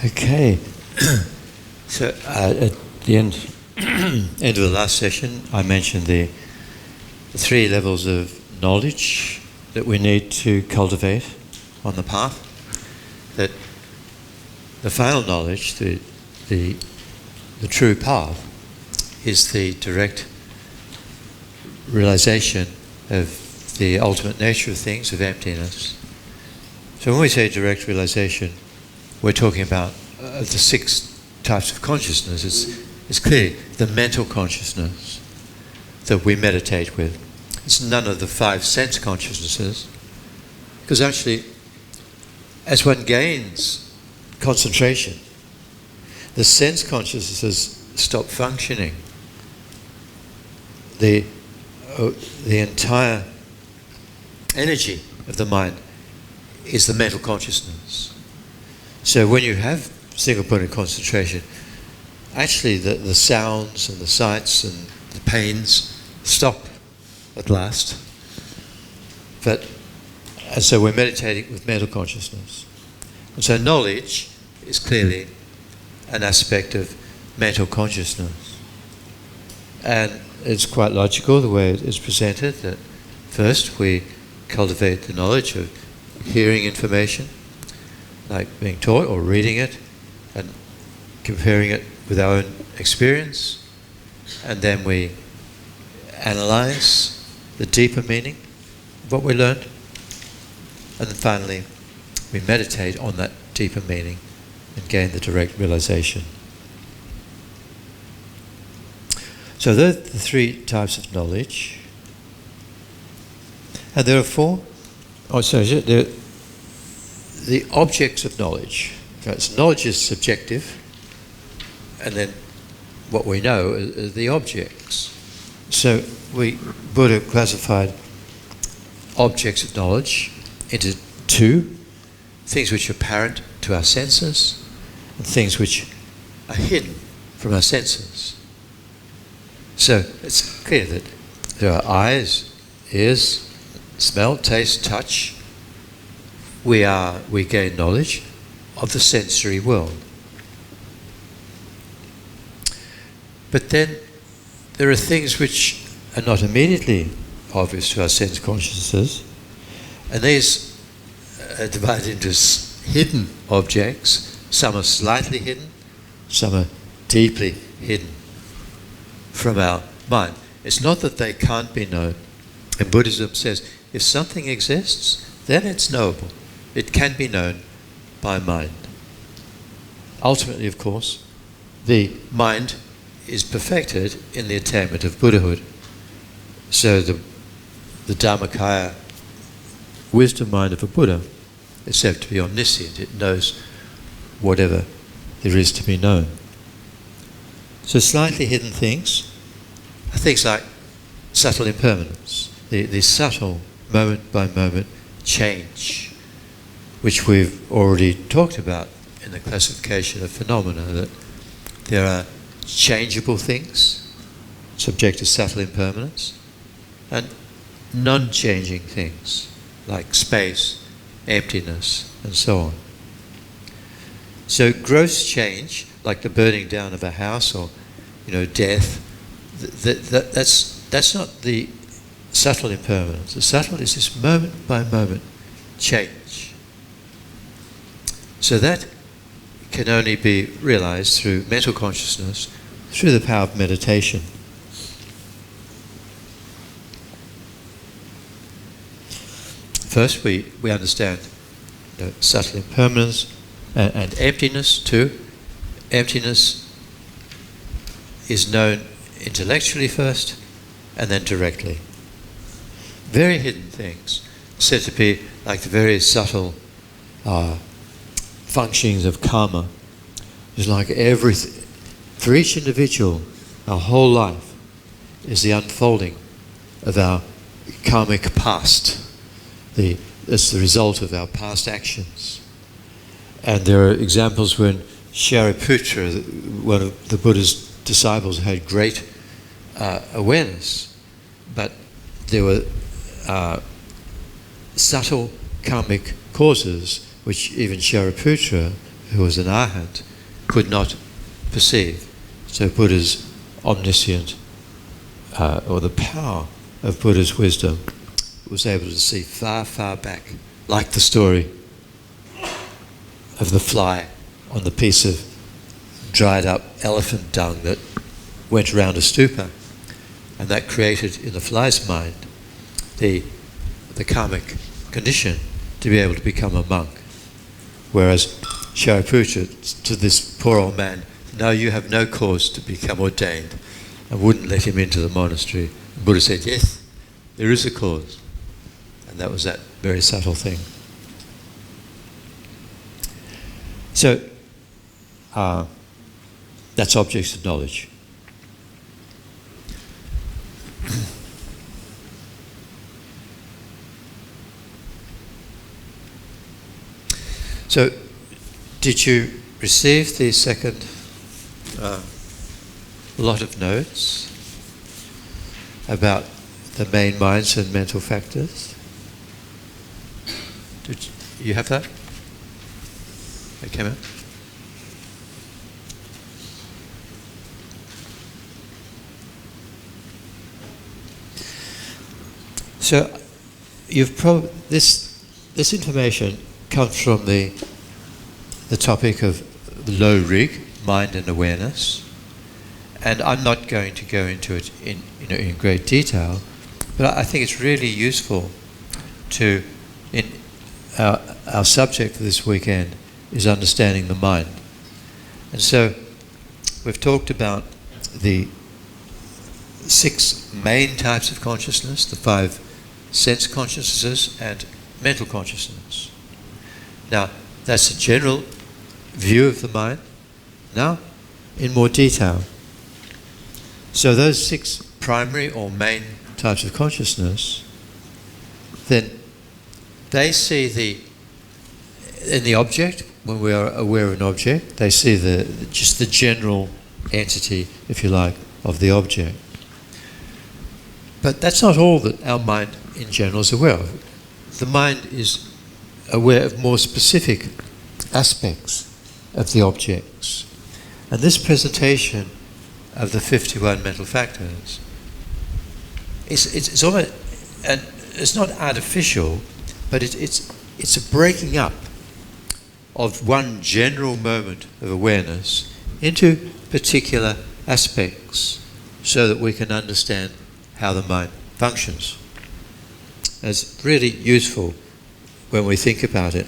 Okay. So at the end of the last session, I mentioned the three levels of knowledge that we need to cultivate on the path. That the final knowledge, the true path, is the direct realization of the ultimate nature of things, of emptiness. So when we say direct realization, we're talking about the 6 types of consciousness. It's clearly the mental consciousness that we meditate with. It's none of the 5 sense consciousnesses, because actually, as one gains concentration, the sense consciousnesses stop functioning. The entire energy of the mind is the mental consciousness. So when you have single point of concentration, actually the sounds and the sights and the pains stop at last. And so we're meditating with mental consciousness. And so knowledge is clearly an aspect of mental consciousness. And it's quite logical the way it is presented, that first we cultivate the knowledge of hearing information, like being taught or reading it, and comparing it with our own experience, and then we analyze the deeper meaning of what we learned, and then finally we meditate on that deeper meaning and gain the direct realization. So those are the 3 types of knowledge. And there are 4. The objects of knowledge. Okay, so knowledge is subjective, and then what we know are the objects. So Buddha classified objects of knowledge into 2, things which are apparent to our senses and things which are hidden from our senses. So it's clear that there are eyes, ears, smell, taste, touch. We gain knowledge of the sensory world. But then there are things which are not immediately obvious to our sense consciousnesses, and these are divided into hidden objects. Some are slightly hidden, some are deeply hidden from our mind. It's not that they can't be known. And Buddhism says if something exists, then it's knowable. It can be known by mind. Ultimately, of course, the mind is perfected in the attainment of Buddhahood. So the Dharmakaya wisdom mind of a Buddha is said to be omniscient. It knows whatever there is to be known. So slightly hidden things are things like subtle impermanence, the subtle moment by moment change, which we've already talked about in the classification of phenomena, that there are changeable things, subject to subtle impermanence, and non-changing things, like space, emptiness, and so on. So gross change, like the burning down of a house or, death, that's not the subtle impermanence. The subtle is this moment by moment change. So that can only be realized through mental consciousness, through the power of meditation. First, we understand subtle impermanence and emptiness too. Emptiness is known intellectually first, and then directly. Very hidden things, said to be like the very subtle functionings of karma. It's like everything, for each individual, our whole life is the unfolding of our karmic past. It's the result of our past actions. And there are examples when Shariputra, one of the Buddha's disciples, had great awareness, but there were subtle karmic causes which even Shariputra, who was an arhat, could not perceive. So Buddha's omniscient, or the power of Buddha's wisdom, was able to see far, far back, like the story of the fly on the piece of dried up elephant dung that went around a stupa, and that created in the fly's mind the karmic condition to be able to become a monk. Whereas Shariputra, to this poor old man, no, you have no cause to become ordained, and wouldn't let him into the monastery. And Buddha said, yes, there is a cause. And that was that very subtle thing. So, that's objects of knowledge. So, did you receive the second lot of notes about the main minds and mental factors? Did you have that? It came out? So you've probably this information comes from the topic of low rig, mind and awareness, and I'm not going to go into it in great detail, but I think it's really useful to our subject for this weekend is understanding the mind. And so we've talked about the 6 main types of consciousness, the 5 sense consciousnesses and mental consciousness. Now, that's a general view of the mind. Now, in more detail. So those 6 primary or main types of consciousness, then they see in the object, when we are aware of an object, they see just the general entity, if you like, of the object. But that's not all that our mind in general is aware of. The mind is aware of more specific aspects of the objects. And this presentation of the 51 mental factors, it's almost, and it's not artificial, but it's a breaking up of one general moment of awareness into particular aspects so that we can understand how the mind functions. And it's really useful when we think about it.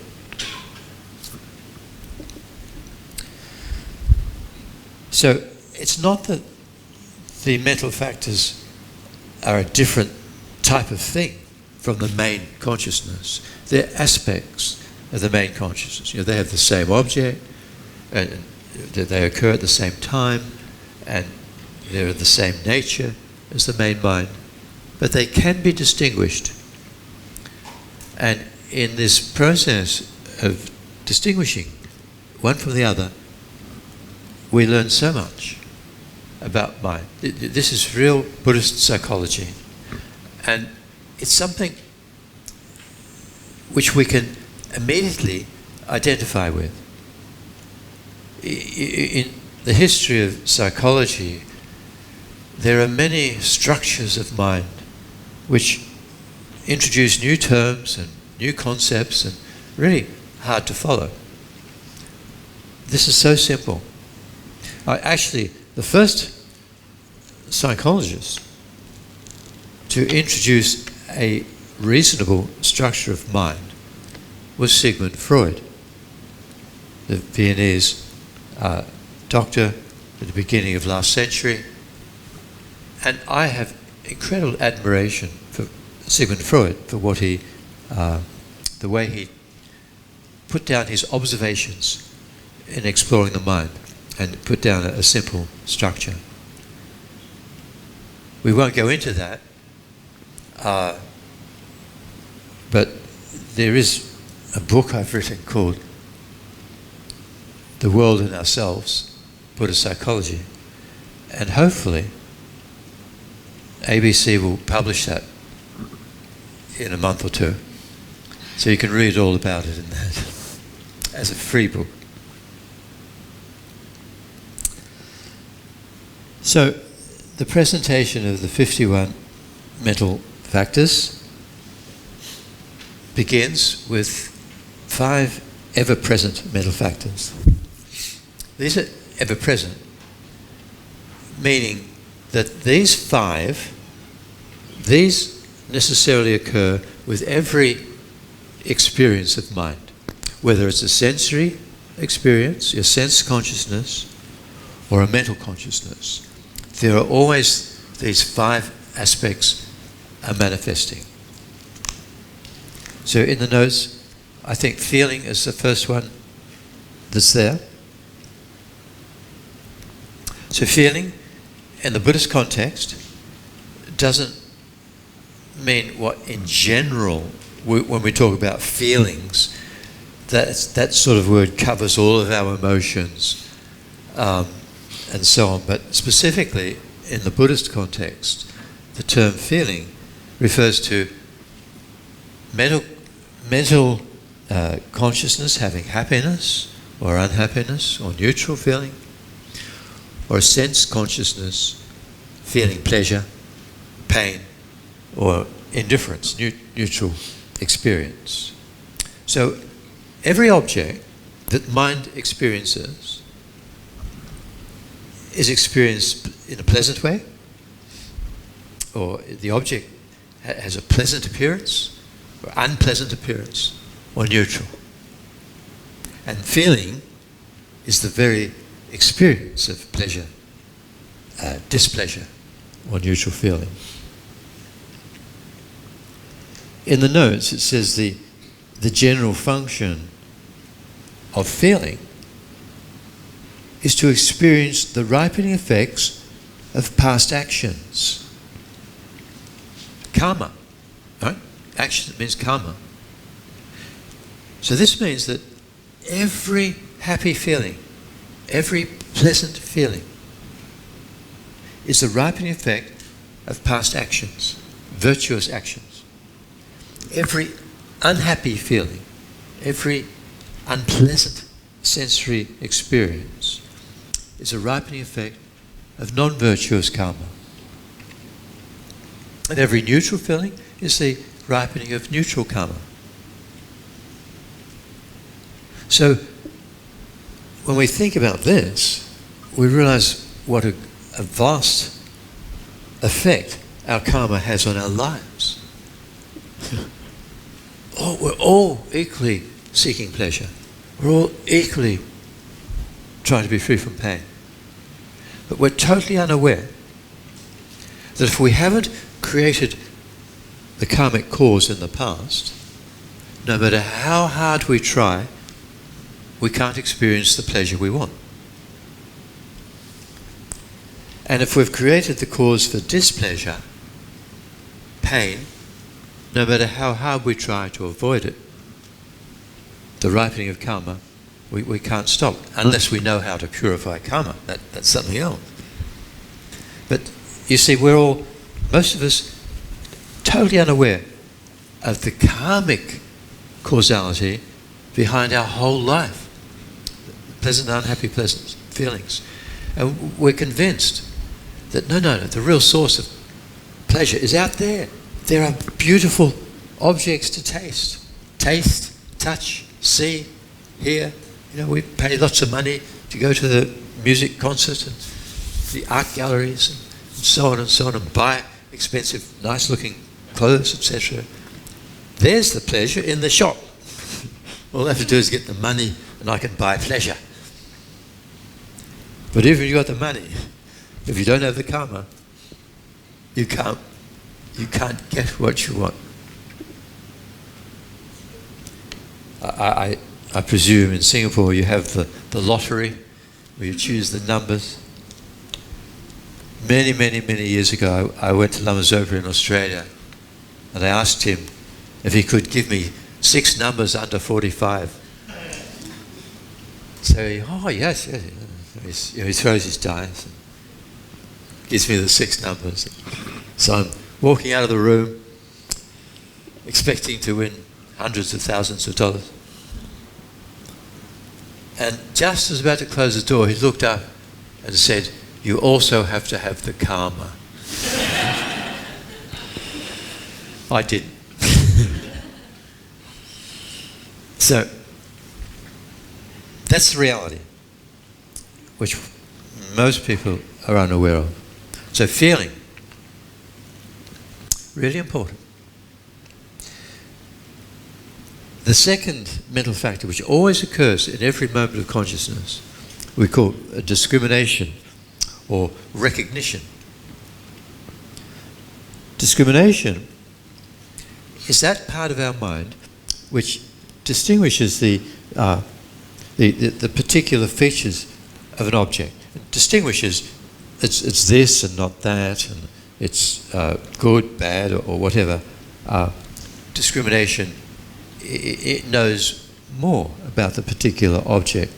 So it's not that the mental factors are a different type of thing from the main consciousness. They're aspects of the main consciousness. They have the same object, and they occur at the same time, and they're of the same nature as the main mind, but they can be distinguished. And in this process of distinguishing one from the other, we learn so much about mind. This is real Buddhist psychology, and it's something which we can immediately identify with. In the history of psychology, there are many structures of mind which introduce new terms and new concepts and really hard to follow. This is so simple. Actually, the first psychologist to introduce a reasonable structure of mind was Sigmund Freud, the Viennese doctor at the beginning of last century. And I have incredible admiration for Sigmund Freud, for what the way he put down his observations in exploring the mind and put down a simple structure. We won't go into that, but there is a book I've written called The World and Ourselves, Buddhist Psychology, and hopefully ABC will publish that in a month or two, so you can read all about it in that as a free book. So the presentation of the 51 mental factors begins with 5 ever-present mental factors. These are ever-present, meaning that these necessarily occur with every experience of mind, whether it's a sensory experience, your sense consciousness, or a mental consciousness. There are always these 5 aspects are manifesting. So in the notes, I think feeling is the first one that's there. So feeling, in the Buddhist context, doesn't mean what in general, when we talk about feelings, that sort of word covers all of our emotions and so on. But specifically, in the Buddhist context, the term feeling refers to mental consciousness having happiness or unhappiness or neutral feeling, or sense consciousness feeling pleasure, pain, or indifference, neutral experience. So every object that mind experiences is experienced in a pleasant way, or the object has a pleasant appearance, or unpleasant appearance, or neutral. And feeling is the very experience of pleasure, displeasure, or neutral feeling. In the notes it says the general function of feeling is to experience the ripening effects of past actions. Karma, right? Action means karma. So this means that every happy feeling, every pleasant feeling is the ripening effect of past actions, virtuous actions. Every unhappy feeling, every unpleasant sensory experience is a ripening effect of non-virtuous karma. And every neutral feeling is the ripening of neutral karma. So when we think about this, we realize what a vast effect our karma has on our lives. We're all equally seeking pleasure. We're all equally trying to be free from pain. But we're totally unaware that if we haven't created the karmic cause in the past, no matter how hard we try, we can't experience the pleasure we want. And if we've created the cause for displeasure, pain, no matter how hard we try to avoid it, the ripening of karma, we can't stop unless we know how to purify karma. That's something else. But you see, most of us, totally unaware of the karmic causality behind our whole life. Pleasant and unhappy pleasant feelings. And we're convinced that no, the real source of pleasure is out there. There are beautiful objects to taste, touch, see, hear. We pay lots of money to go to the music concert and the art galleries and so on, and buy expensive, nice-looking clothes, etc. There's the pleasure in the shop. All I have to do is get the money and I can buy pleasure. But if you've got the money, if you don't have the karma, you can't get what you want. I presume in Singapore you have the lottery where you choose the numbers. Many years ago I went to Lama Zopa in Australia and I asked him if he could give me 6 numbers under 45. So yes. He throws his dice and gives me the 6 numbers. So I'm walking out of the room expecting to win hundreds of thousands of dollars. And just as I was about to close the door, he looked up and said, you also have to have the karma. I didn't. So, that's the reality, which most people are unaware of. So feeling, really important. The second mental factor, which always occurs in every moment of consciousness, we call discrimination or recognition. Discrimination is that part of our mind which distinguishes the particular features of an object. It distinguishes it's this and not that, and it's good, bad, or whatever. Discrimination, it knows more about the particular object.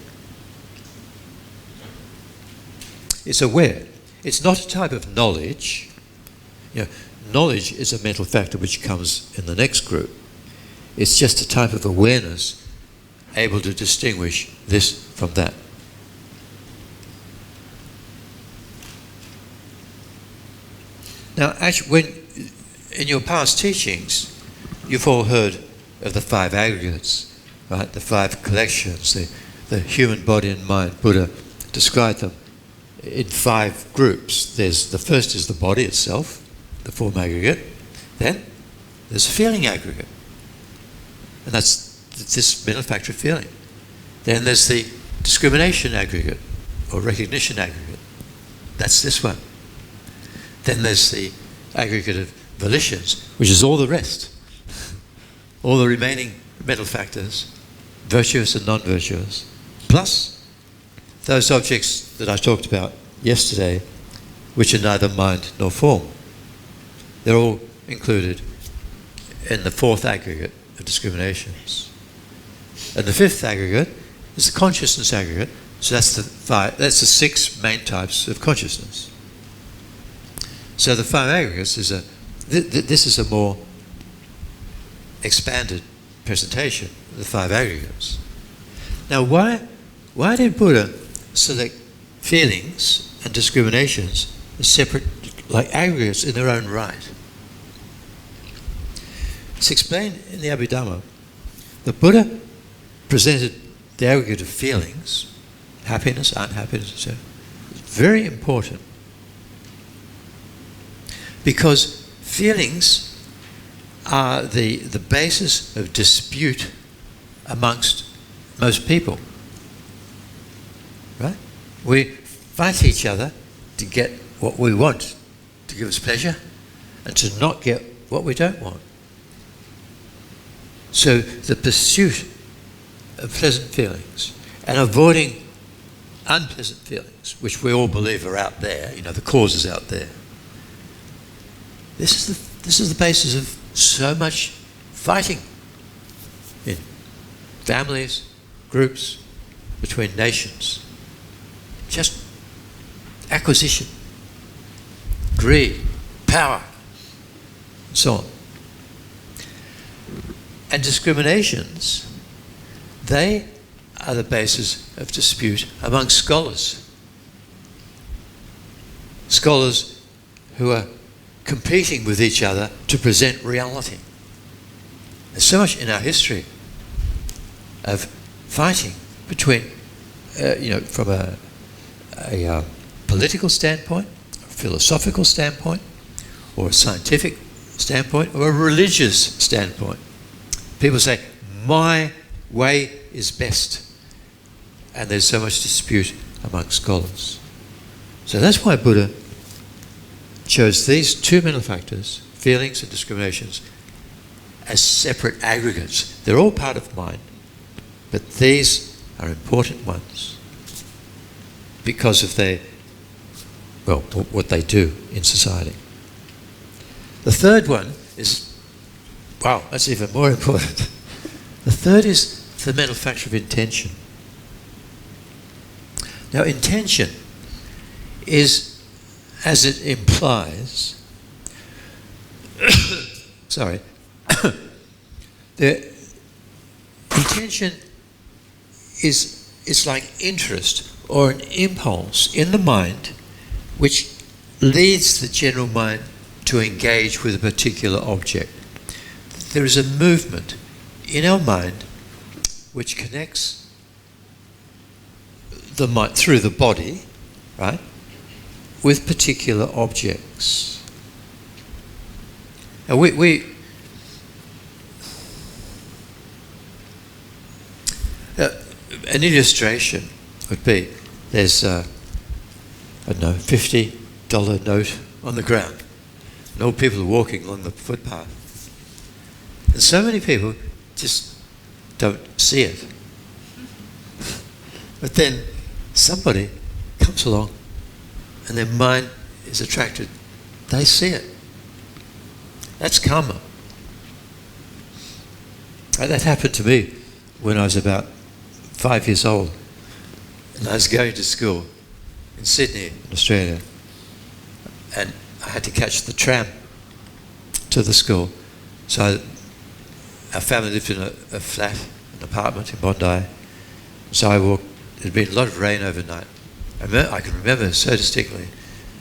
It's aware. It's not a type of knowledge. Knowledge is a mental factor which comes in the next group. It's just a type of awareness able to distinguish this from that. Now, actually, when in your past teachings, you've all heard of the 5 aggregates, right? The 5 collections, the human body and mind. Buddha described them in 5 groups. The first is the body itself, the form aggregate. Then there's a feeling aggregate, and that's this mental factor of feeling. Then there's the discrimination aggregate or recognition aggregate. That's this one. Then there's the aggregate of volitions, which is all the rest. All the remaining mental factors, virtuous and non-virtuous, plus those objects that I talked about yesterday, which are neither mind nor form. They're all included in the 4th aggregate of discriminations. And the 5th aggregate is the consciousness aggregate. So that's the 6 main types of consciousness. So the 5 aggregates is this is a more expanded presentation of the 5 aggregates. Now, why did Buddha select feelings and discriminations as separate, like aggregates in their own right? It's explained in the Abhidhamma. The Buddha presented the aggregate of feelings, happiness, unhappiness, etc. It's very important, because feelings are the basis of dispute amongst most people. Right? We fight each other to get what we want, to give us pleasure, and to not get what we don't want. So the pursuit of pleasant feelings and avoiding unpleasant feelings, which we all believe are out there, the cause is out there. This is the basis of so much fighting in families, groups, between nations. Just acquisition, greed, power, and so on. And discriminations, they are the basis of dispute among scholars. Scholars who are competing with each other to present reality. There's so much in our history of fighting between, from a political standpoint, a philosophical standpoint, or a scientific standpoint, or a religious standpoint. People say, my way is best. And there's so much dispute among scholars. So that's why Buddha chose these 2 mental factors, feelings and discriminations, as separate aggregates. They're all part of mind, but these are important ones because of what they do in society. The third one is, that's even more important. The third is the mental factor of intention. Now, intention is, as it implies, the intention is like interest or an impulse in the mind which leads the general mind to engage with a particular object. There is a movement in our mind which connects the mind through the body, right, with particular objects. Now an illustration would be, there's I don't know, $50 note on the ground, and all people are walking along the footpath, and so many people just don't see it. But then somebody comes along and their mind is attracted, they see it. That's karma. And that happened to me when I was about 5 years old, and I was going to school in Sydney, in Australia, and I had to catch the tram to the school. So our family lived in a flat, an apartment in Bondi. So I walked. There'd been a lot of rain overnight. I can remember so distinctly.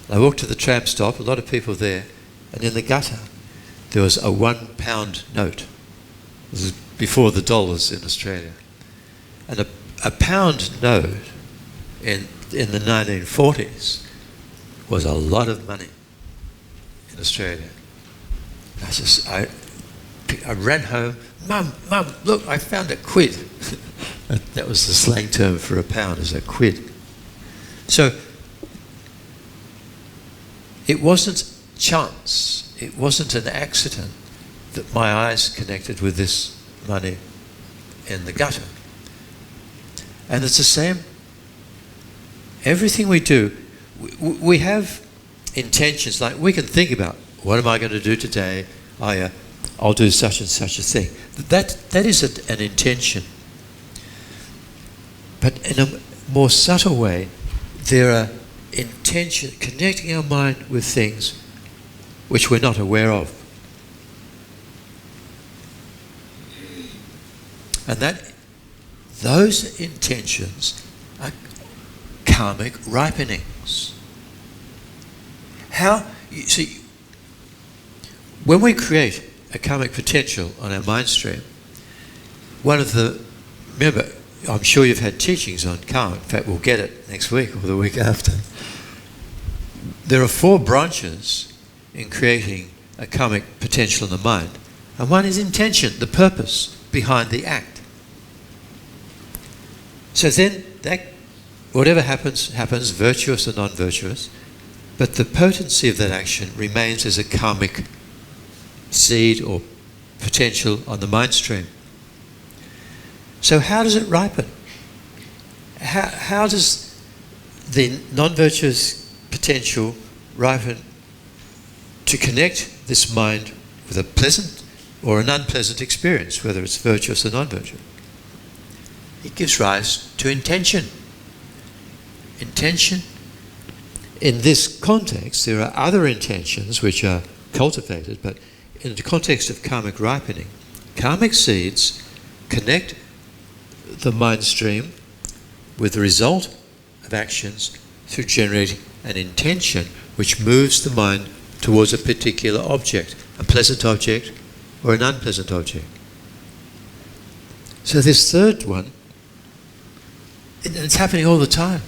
I walked to the tram stop, a lot of people there, and in the gutter there was a £1 note. This was before the dollars in Australia. And a pound note in the 1940s was a lot of money in Australia. I ran home, Mum, look, I found a quid. That was the slang term for a pound, is a quid. So it wasn't chance, it wasn't an accident that my eyes connected with this money in the gutter. And it's the same. Everything we do, we have intentions. Like, we can think about, what am I going to do today? Oh yeah, I'll do such and such a thing. That is an intention. But in a more subtle way, there are intentions, connecting our mind with things which we're not aware of. And those intentions are karmic ripenings. You see, when we create a karmic potential on our mind stream, remember, I'm sure you've had teachings on karma. In fact, we'll get it next week or the week after. There are 4 branches in creating a karmic potential in the mind. And one is intention, the purpose behind the act. So then, whatever happens, virtuous or non-virtuous, but the potency of that action remains as a karmic seed or potential on the mind stream. So how does it ripen? How does the non-virtuous potential ripen to connect this mind with a pleasant or an unpleasant experience, whether it's virtuous or non-virtuous? It gives rise to intention. Intention. In this context, there are other intentions which are cultivated, but in the context of karmic ripening, karmic seeds connect the mind stream with the result of actions through generating an intention which moves the mind towards a particular object, a pleasant object or an unpleasant object. So this third one, it's happening all the time.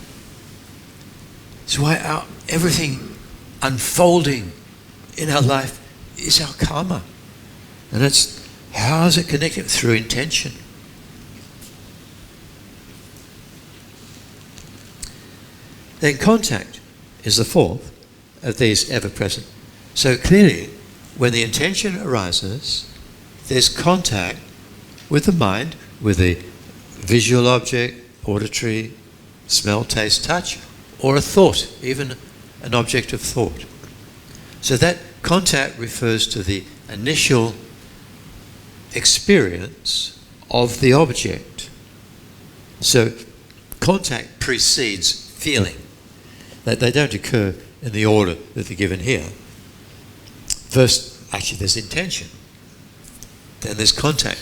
It's why everything unfolding in our life is our karma. And that's, how is it connected? Through intention. Then contact is the fourth of these ever-present. So clearly, when the intention arises, there's contact with the mind, with the visual object, auditory, smell, taste, touch, or a thought, even an object of thought. So that contact refers to the initial experience of the object. So contact precedes feeling. They don't occur in the order that they're given here. First, actually, there's intention. Then there's contact.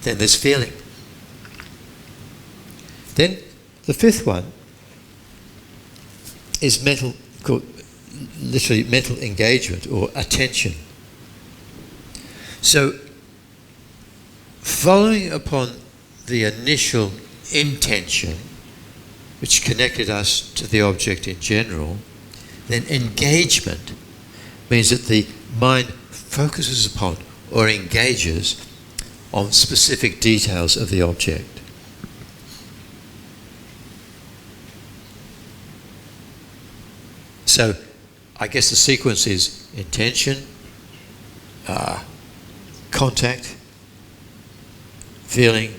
Then there's feeling. Then the fifth one is mental, literally mental engagement or attention. So, following upon the initial intention, which connected us to the object in general, then engagement means that the mind focuses upon or engages on specific details of the object. So, I guess the sequence is intention, contact, feeling,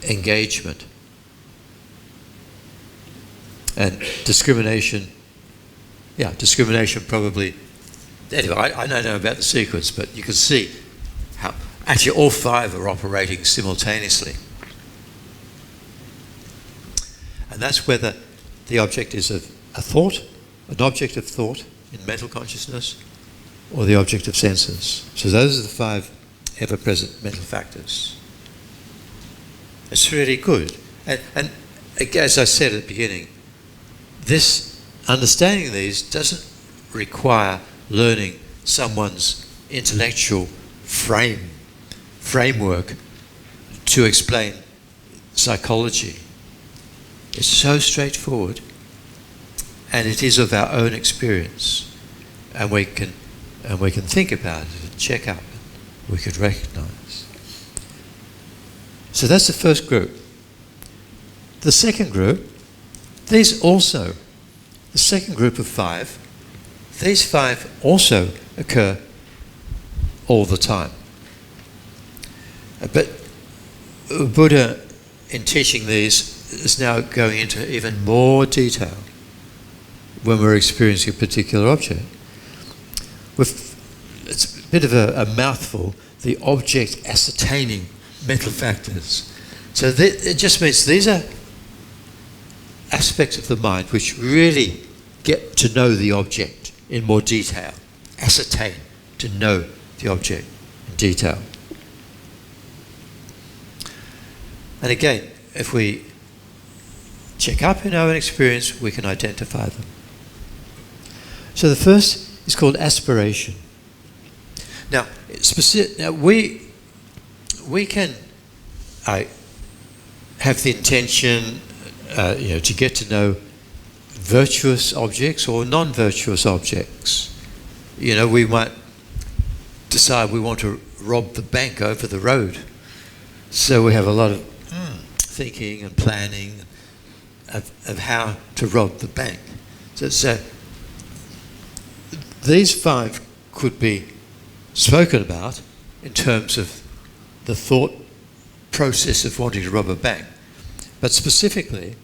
engagement, and discrimination. Yeah, discrimination probably. Anyway, I don't know about the sequence, but you can see how actually all five are operating simultaneously. And that's whether the object is a thought, an object of thought in mental consciousness, or the object of senses. So those are the five ever-present mental factors. It's really good. And as I said at the beginning, this understanding of these doesn't require learning someone's intellectual framework to explain psychology. It's so straightforward, and it is of our own experience, and we can think about it and check up. We could recognise. So that's the first group. The second group, the second group of five, these five also occur all the time. But Buddha, in teaching these, is now going into even more detail when we're experiencing a particular object. It's a bit of a mouthful, the object ascertaining mental factors. So it just means these are aspects of the mind which really get to know the object in more detail, ascertain, to know the object in detail. And again, if we check up in our own experience, we can identify them. So the first is called aspiration. Now, we can have the intention, to get to know virtuous objects or non-virtuous objects. We might decide we want to rob the bank over the road, so we have a lot of thinking and planning of how to rob the bank. So these five could be spoken about in terms of the thought process of wanting to rob a bank. But specifically,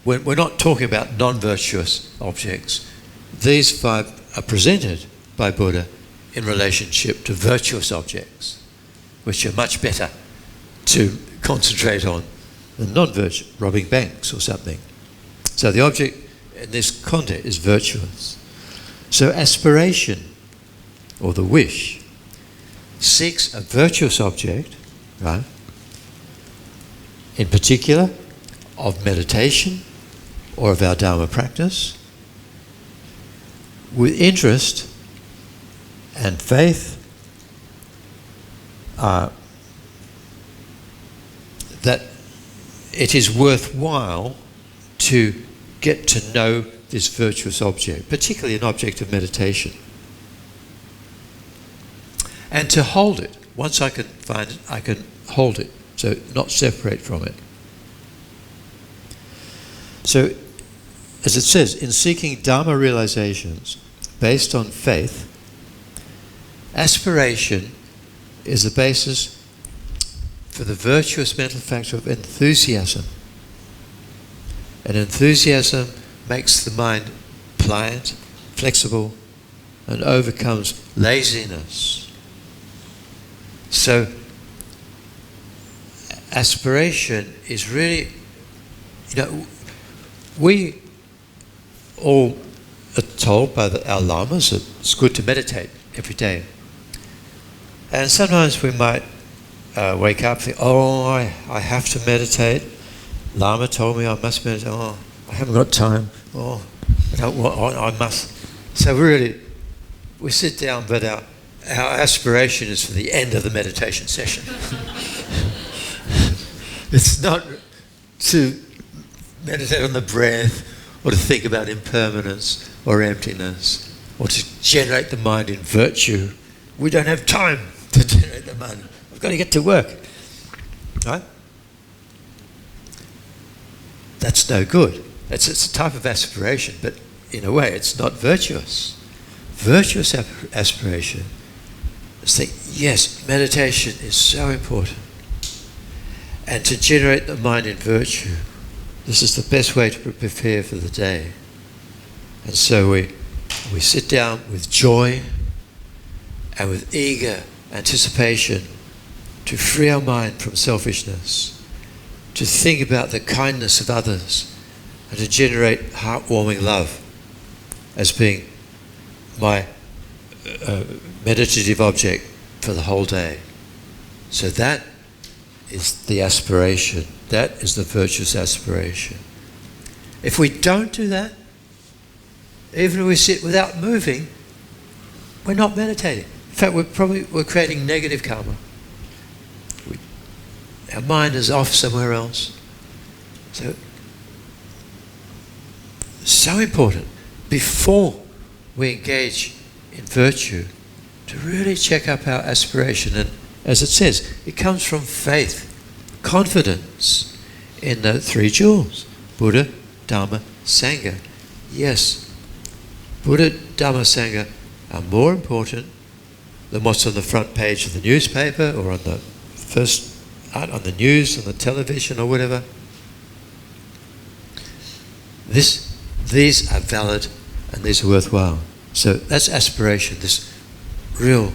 when we're not talking about non-virtuous objects, these five are presented by Buddha in relationship to virtuous objects, which are much better to concentrate on than non-virtuous, robbing banks or something. So the object in this context is virtuous. So aspiration, or the wish, seeks a virtuous object, right? In particular, of meditation or of our Dharma practice, with interest and faith that it is worthwhile to get to know this virtuous object, particularly an object of meditation. And to hold it. Once I can find it, I can hold it, so not separate from it. So, as it says, in seeking Dharma realizations based on faith, aspiration is the basis for the virtuous mental factor of enthusiasm. And enthusiasm makes the mind pliant, flexible, and overcomes laziness. So, aspiration is really, we all are told by our lamas that it's good to meditate every day. And sometimes we might wake up and think, I have to meditate. Lama told me I must meditate. I haven't got time. Oh, I must. So really, we sit down, but our aspiration is for the end of the meditation session. It's not to meditate on the breath or to think about impermanence or emptiness or to generate the mind in virtue. We don't have time to generate the mind. We've got to get to work. Right? That's no good. It's a type of aspiration, but in a way it's not virtuous. Virtuous aspiration is think, yes, meditation is so important. And to generate the mind in virtue, this is the best way to prepare for the day. And so we sit down with joy and with eager anticipation to free our mind from selfishness, to think about the kindness of others, and to generate heartwarming love as being my meditative object for the whole day. So that is the aspiration. That is the virtuous aspiration. If we don't do that, even if we sit without moving, we're not meditating. In fact, we're creating negative karma. Our mind is off somewhere else. So important before we engage in virtue to really check up our aspiration. And as it says, it comes from faith, confidence in the three jewels, Buddha, Dharma, Sangha. Yes, Buddha, Dharma, Sangha are more important than what's on the front page of the newspaper or on the news, on the television or whatever. These are valid and these are worthwhile. So that's aspiration, this real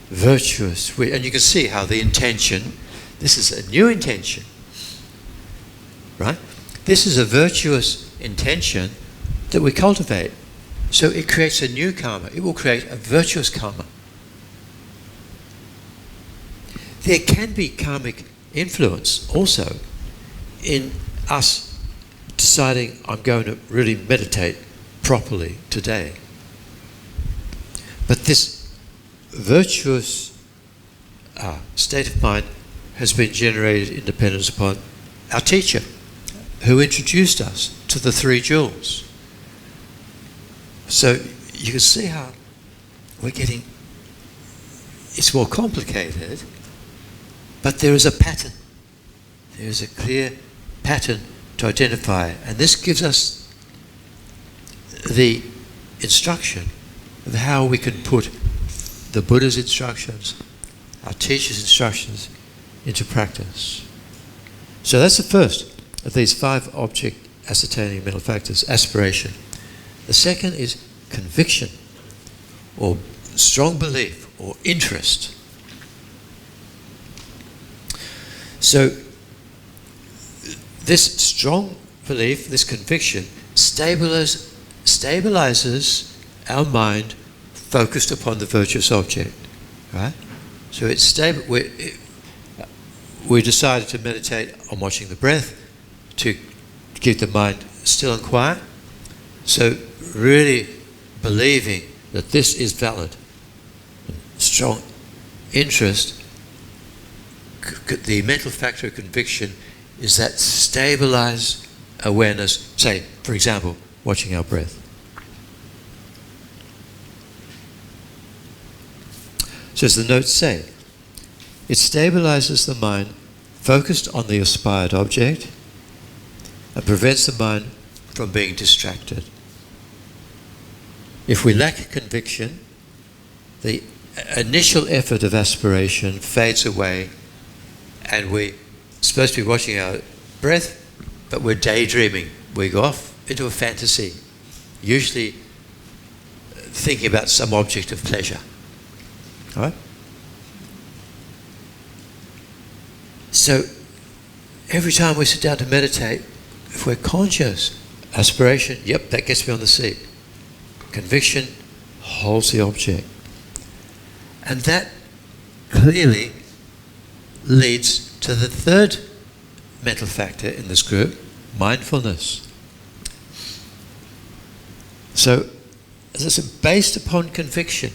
virtuous, and you can see how the intention, this is a new intention, right? This is a virtuous intention that we cultivate. So it creates a new karma. It will create a virtuous karma. There can be karmic influence also in us deciding I'm going to really meditate properly today. But this virtuous state of mind has been generated in dependence upon our teacher, who introduced us to the three jewels. So you can see how it's more complicated, but there is a pattern. There is a clear pattern to identify, and this gives us the instruction of how we can put the Buddha's instructions, our teacher's instructions, into practice. So that's the first of these 5 object ascertaining mental factors, aspiration. The second is conviction, or strong belief, or interest. So this strong belief, this conviction, stabilizes our mind focused upon the virtuous object, right? So it's stable. We decided to meditate on watching the breath, to keep the mind still and quiet. So really believing that this is valid. Strong interest, the mental factor of conviction is that stabilized awareness, say, for example, watching our breath. So as the notes say, it stabilizes the mind focused on the aspired object and prevents the mind from being distracted. If we lack conviction, the initial effort of aspiration fades away and we're supposed to be watching our breath, but we're daydreaming. We go off into a fantasy, usually thinking about some object of pleasure. All right? So every time we sit down to meditate, if we're conscious, aspiration, yep, that gets me on the seat. Conviction holds the object. And that clearly leads to the third mental factor in this group, mindfulness. So, as I said, based upon conviction.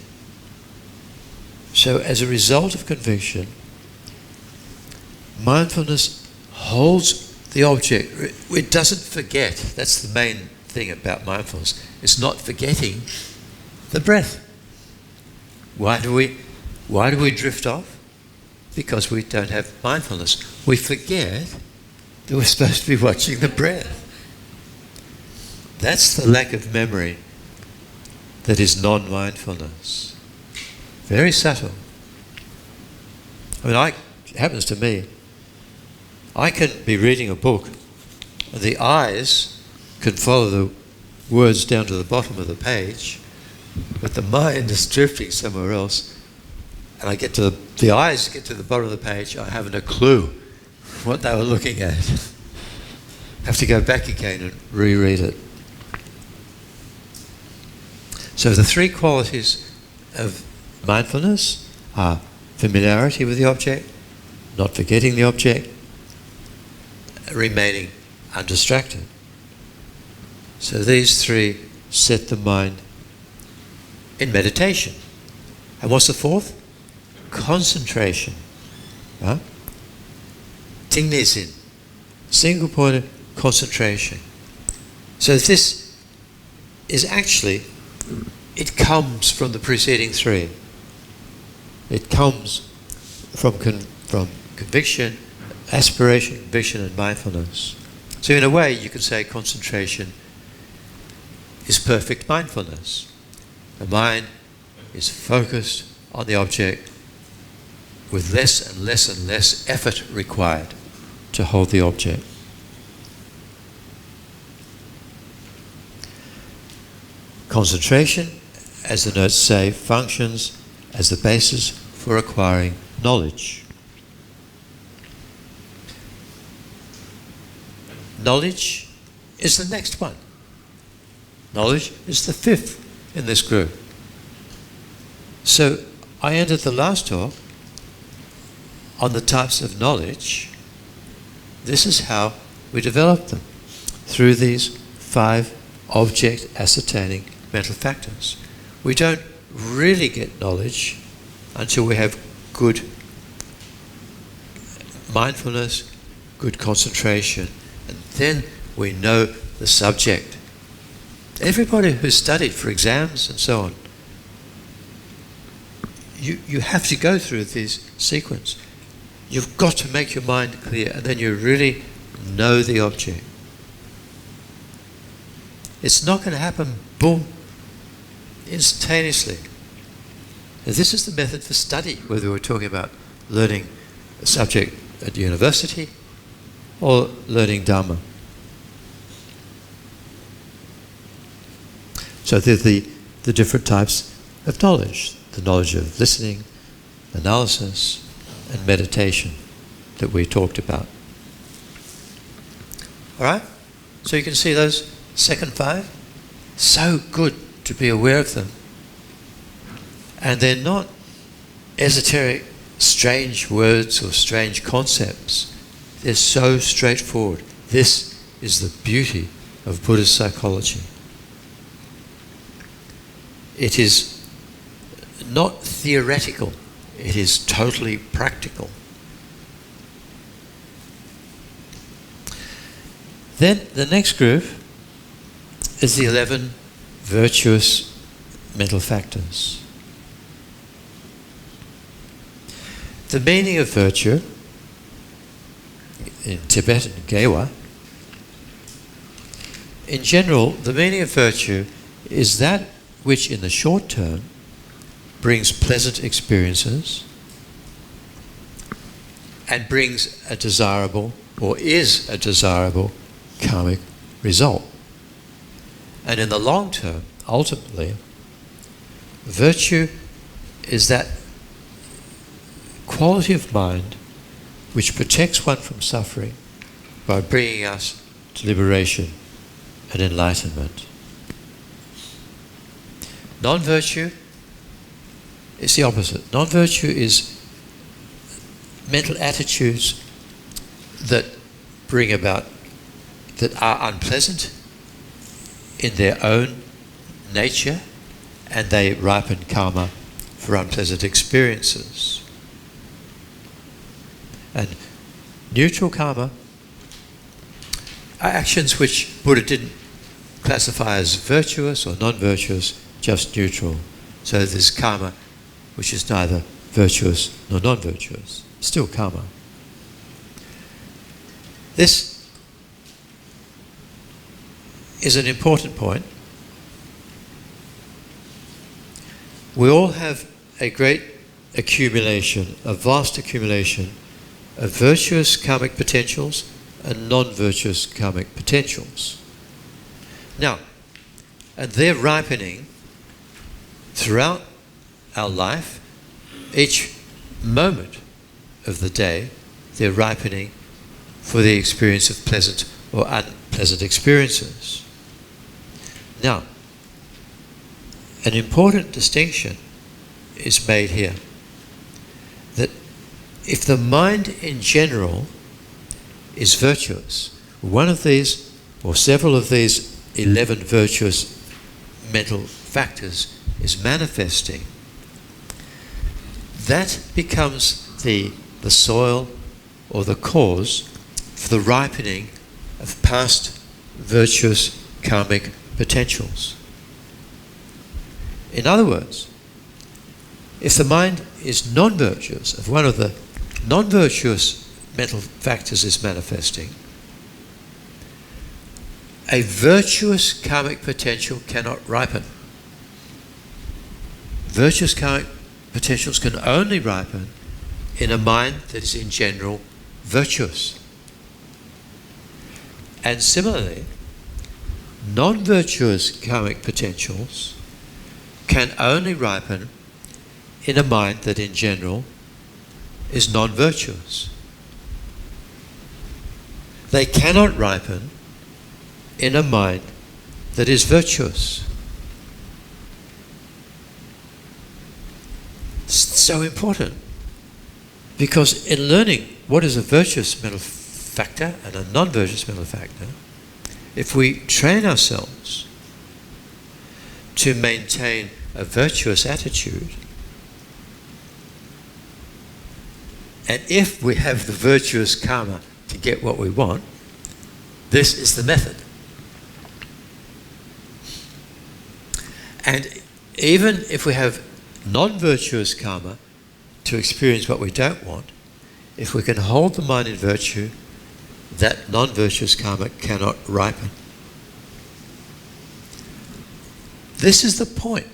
So, as a result of conviction, mindfulness holds the object. It doesn't forget. That's the main thing about mindfulness. It's not forgetting the breath. Why do we drift off? Because we don't have mindfulness. We forget that we're supposed to be watching the breath. That's the lack of memory that is non-mindfulness. Very subtle. I mean, it happens to me. I can be reading a book, and the eyes can follow the words down to the bottom of the page, but the mind is drifting somewhere else. And the eyes get to the bottom of the page, I haven't a clue what they were looking at. Have to go back again and reread it. So the three qualities of mindfulness are familiarity with the object, not forgetting the object, remaining undistracted. So these three set the mind in meditation. And what's the fourth? Concentration. Tingnesin. Single pointed concentration. So this is actually, it comes from the preceding three. It comes from conviction, aspiration, conviction, and mindfulness. So in a way, you could say concentration is perfect mindfulness. The mind is focused on the object with less and less and less effort required to hold the object. Concentration, as the notes say, functions as the basis for acquiring knowledge. Knowledge is the next one. Knowledge is the fifth in this group. So I ended the last talk on the types of knowledge. This is how we develop them, through these 5 object ascertaining mental factors. We don't really get knowledge until we have good mindfulness, good concentration, and then we know the subject. Everybody who's studied for exams and so on, you have to go through this sequence. You've got to make your mind clear, and then you really know the object. It's not going to happen, boom, instantaneously. And this is the method for study, whether we're talking about learning a subject at university or learning Dhamma. So there's the different types of knowledge. The knowledge of listening, analysis, and meditation that we talked about. All right? So you can see those second 5. So good to be aware of them. And they're not esoteric, strange words or strange concepts. They're so straightforward. This is the beauty of Buddhist psychology. It is not theoretical, it is totally practical. Then the next group is the 11 virtuous mental factors. The meaning of virtue in Tibetan Gewa, in general, the meaning of virtue is that which in the short term brings pleasant experiences and brings a desirable, or is a desirable, karmic result. And in the long term, ultimately, virtue is that quality of mind which protects one from suffering by bringing us to liberation and enlightenment. Non-virtue is the opposite. Non-virtue is mental attitudes that bring about that are unpleasant in their own nature, and they ripen karma for unpleasant experiences. And neutral karma are actions which Buddha didn't classify as virtuous or non-virtuous, just neutral. So there's karma which is neither virtuous nor non-virtuous, still karma. This is an important point. We all have a great accumulation, a vast accumulation of virtuous karmic potentials and non-virtuous karmic potentials. Now, and they're ripening throughout our life. Each moment of the day, they're ripening for the experience of pleasant or unpleasant experiences. Now, an important distinction is made here, that if the mind in general is virtuous, one of these or several of these 11 virtuous mental factors is manifesting, that becomes the soil or the cause for the ripening of past virtuous karmic potentials. In other words, if the mind is non-virtuous, if one of the non-virtuous mental factors is manifesting, a virtuous karmic potential cannot ripen. Virtuous karmic potentials can only ripen in a mind that is in general virtuous. And similarly, non-virtuous karmic potentials can only ripen in a mind that in general is non-virtuous. They cannot ripen in a mind that is virtuous. It's so important, because in learning what is a virtuous mental factor and a non-virtuous mental factor, if we train ourselves to maintain a virtuous attitude, and if we have the virtuous karma to get what we want, this is the method. And even if we have non-virtuous karma to experience what we don't want, if we can hold the mind in virtue, that non-virtuous karma cannot ripen. This is the point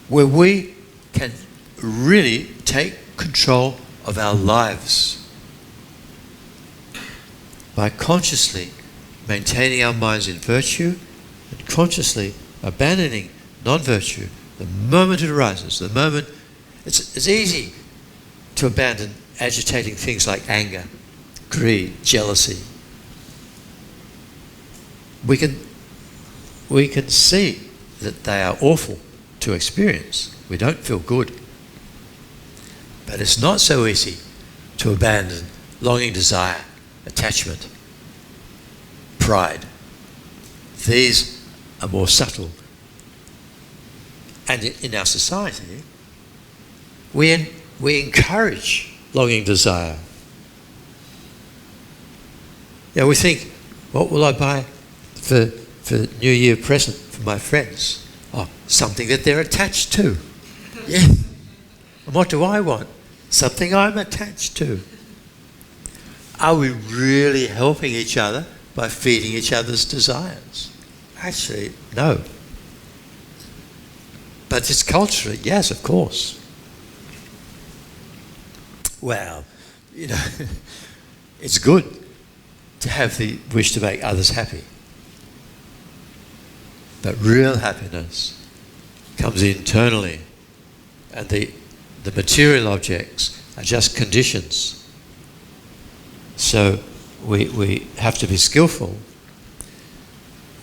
where we can really take control of our lives by consciously maintaining our minds in virtue and consciously abandoning non-virtue the moment it arises. The moment it's easy to abandon agitating things like anger, greed, jealousy. We can see that they are awful to experience. We don't feel good. But it's not so easy to abandon longing, desire, attachment, pride. These are more subtle. And in our society, we encourage longing, desire. Yeah, we think, what will I buy for New Year present for my friends? Oh, something that they're attached to. Yeah. And what do I want? Something I'm attached to. Are we really helping each other by feeding each other's desires? Actually, no. But it's culturally, yes, of course. Well, it's good to have the wish to make others happy. But real happiness comes internally, and the material objects are just conditions. So we have to be skillful.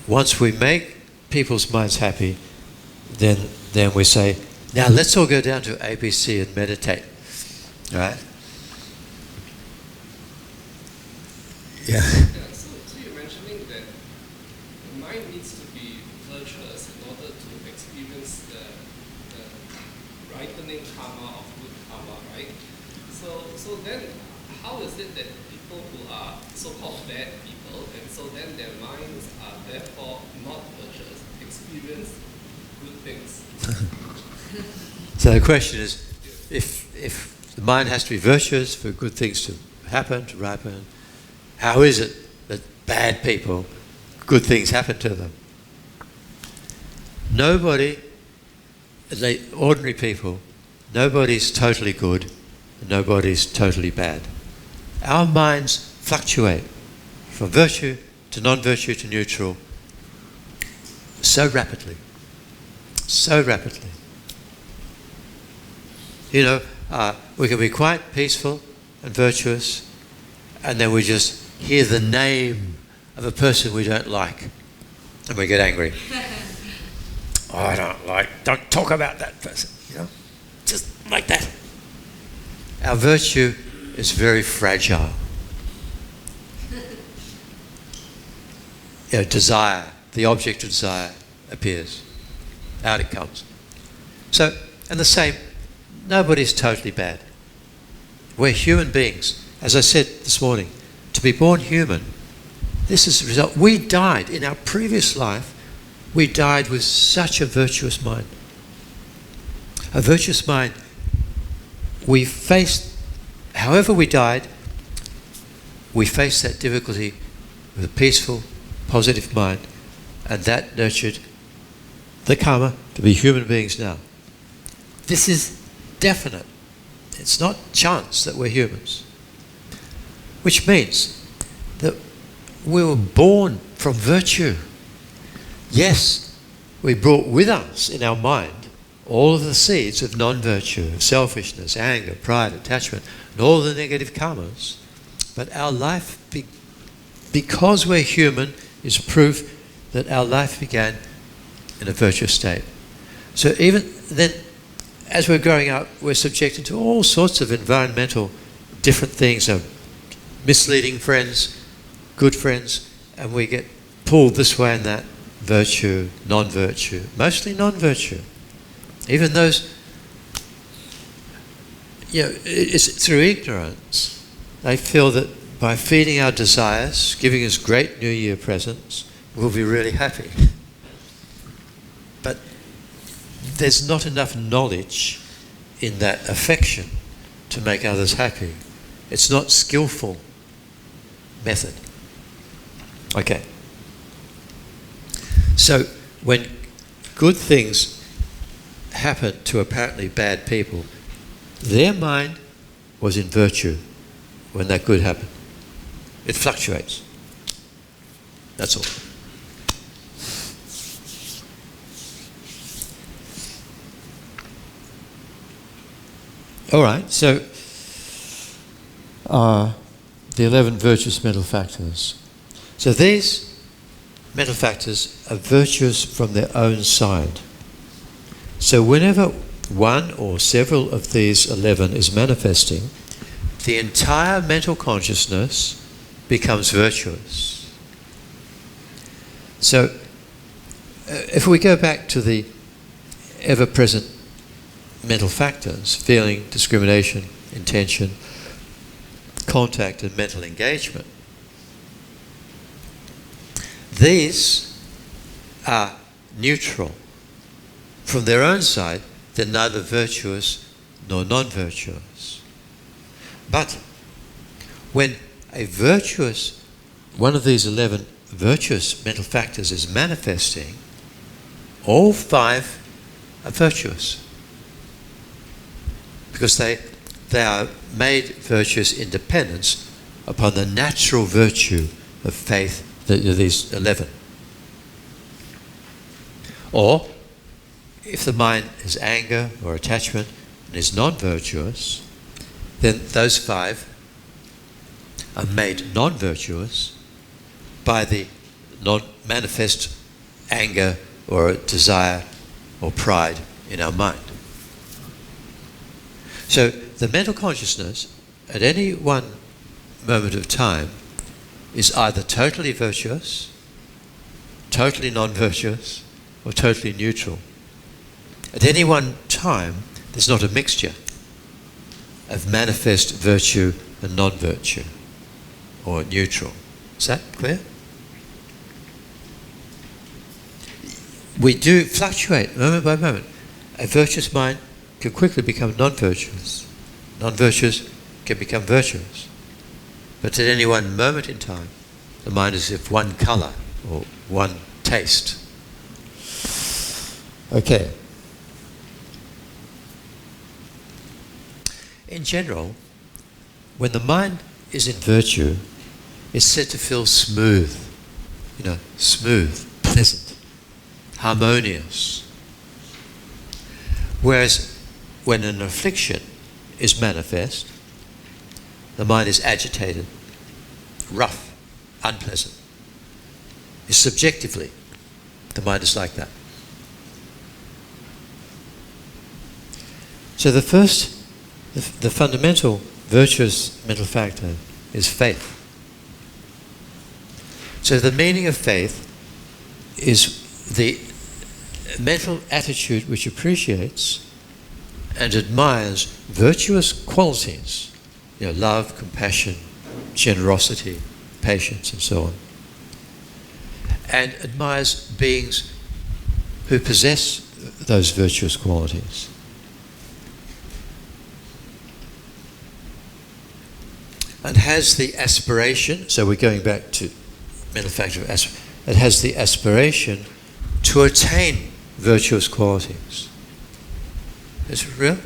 Once we make people's minds happy, then we say, now let's all go down to ABC and meditate. Right? Yeah. mentioning that the mind needs to be virtuous in order to experience the brightening karma of good karma, right? So then, how is it that people who are so-called bad people, and so then their minds are therefore not virtuous, experience good things? So the question is, if the mind has to be virtuous for good things to happen, to ripen, how is it that bad people, good things happen to them? Nobody, ordinary people, nobody's totally good, nobody's totally bad. Our minds fluctuate from virtue to non-virtue to neutral so rapidly. So rapidly. You know, we can be quite peaceful and virtuous, and then we just hear the name of a person we don't like, and we get angry. Oh, don't talk about that person, you know, just like that. Our virtue is very fragile. You know, desire, the object of desire appears. Out it comes. So, and the same, nobody's totally bad. We're human beings. As I said this morning, to be born human, this is the result. We died in our previous life, we died with such a virtuous mind. A virtuous mind, we faced, however we died, we faced that difficulty with a peaceful, positive mind, and that nurtured the karma to be human beings now. This is definite. It's not chance that we're humans. Which means that we were born from virtue. Yes, we brought with us in our mind all of the seeds of non-virtue, of selfishness, anger, pride, attachment, and all the negative karmas. But our life, because we're human, is proof that our life began in a virtuous state. So even then, as we're growing up, we're subjected to all sorts of environmental different things, misleading friends, good friends, and we get pulled this way and that, virtue, non-virtue, mostly non-virtue. Even those, you know, it's through ignorance. They feel that by feeding our desires, giving us great New Year presents, we'll be really happy. But there's not enough knowledge in that affection to make others happy. It's not skillful method. Okay. So when good things happen to apparently bad people, their mind was in virtue when that good happened. It fluctuates. That's all. All right, so the 11 virtuous mental factors. So these mental factors are virtuous from their own side. So whenever one or several of these 11 is manifesting, the entire mental consciousness becomes virtuous. So if we go back to the ever-present mental factors, feeling, discrimination, intention, contact and mental engagement, these are neutral. From their own side, they're neither virtuous nor non-virtuous. But when a virtuous, one of these 11 virtuous mental factors is manifesting, all 5 are virtuous. Because they are made virtuous in dependence upon the natural virtue of faith, these 11. Or, if the mind is anger or attachment and is non-virtuous, then those 5 are made non-virtuous by the non-manifest anger or desire or pride in our mind. So the mental consciousness at any one moment of time is either totally virtuous, totally non-virtuous, or totally neutral. At any one time, there's not a mixture of manifest virtue and non-virtue, or neutral. Is that clear? We do fluctuate moment by moment. A virtuous mind can quickly become non-virtuous. Non-virtuous can become virtuous. But at any one moment in time, the mind is as if one colour or one taste. Okay. In general, when the mind is in virtue, it's said to feel smooth, smooth, pleasant, harmonious. Whereas when an affliction is manifest, the mind is agitated, rough, unpleasant. Subjectively, the mind is like that. So the fundamental virtuous mental factor is faith. So the meaning of faith is the mental attitude which appreciates and admires virtuous qualities, love, compassion, generosity, patience, and so on, and admires beings who possess those virtuous qualities. And has the aspiration, so we're going back to mental factor of aspiration, it has the aspiration to attain virtuous qualities. It's real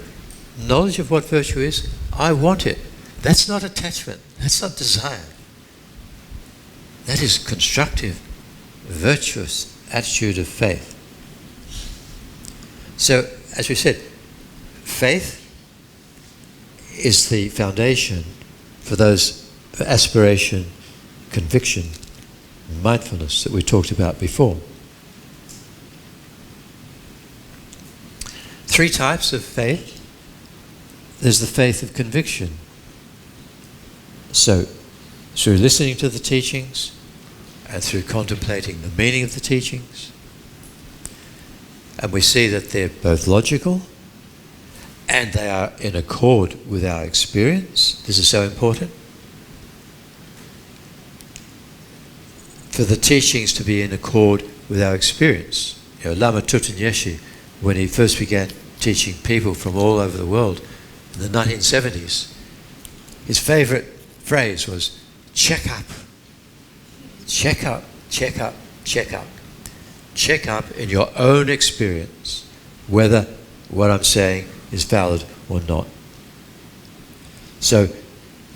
knowledge of what virtue is. I want it. That's not attachment. That's not desire. That is constructive, virtuous attitude of faith. So, as we said, faith is the foundation for those aspiration, conviction, mindfulness that we talked about before. 3 types of faith. There's the faith of conviction. So, through listening to the teachings and through contemplating the meaning of the teachings, and we see that they're both logical and they are in accord with our experience. This is so important. For the teachings to be in accord with our experience. Lama Tutan Yeshe, when he first began teaching people from all over the world in the 1970s, his favourite phrase was, check up. Check up, check up, check up. Check up in your own experience whether what I'm saying is valid or not. So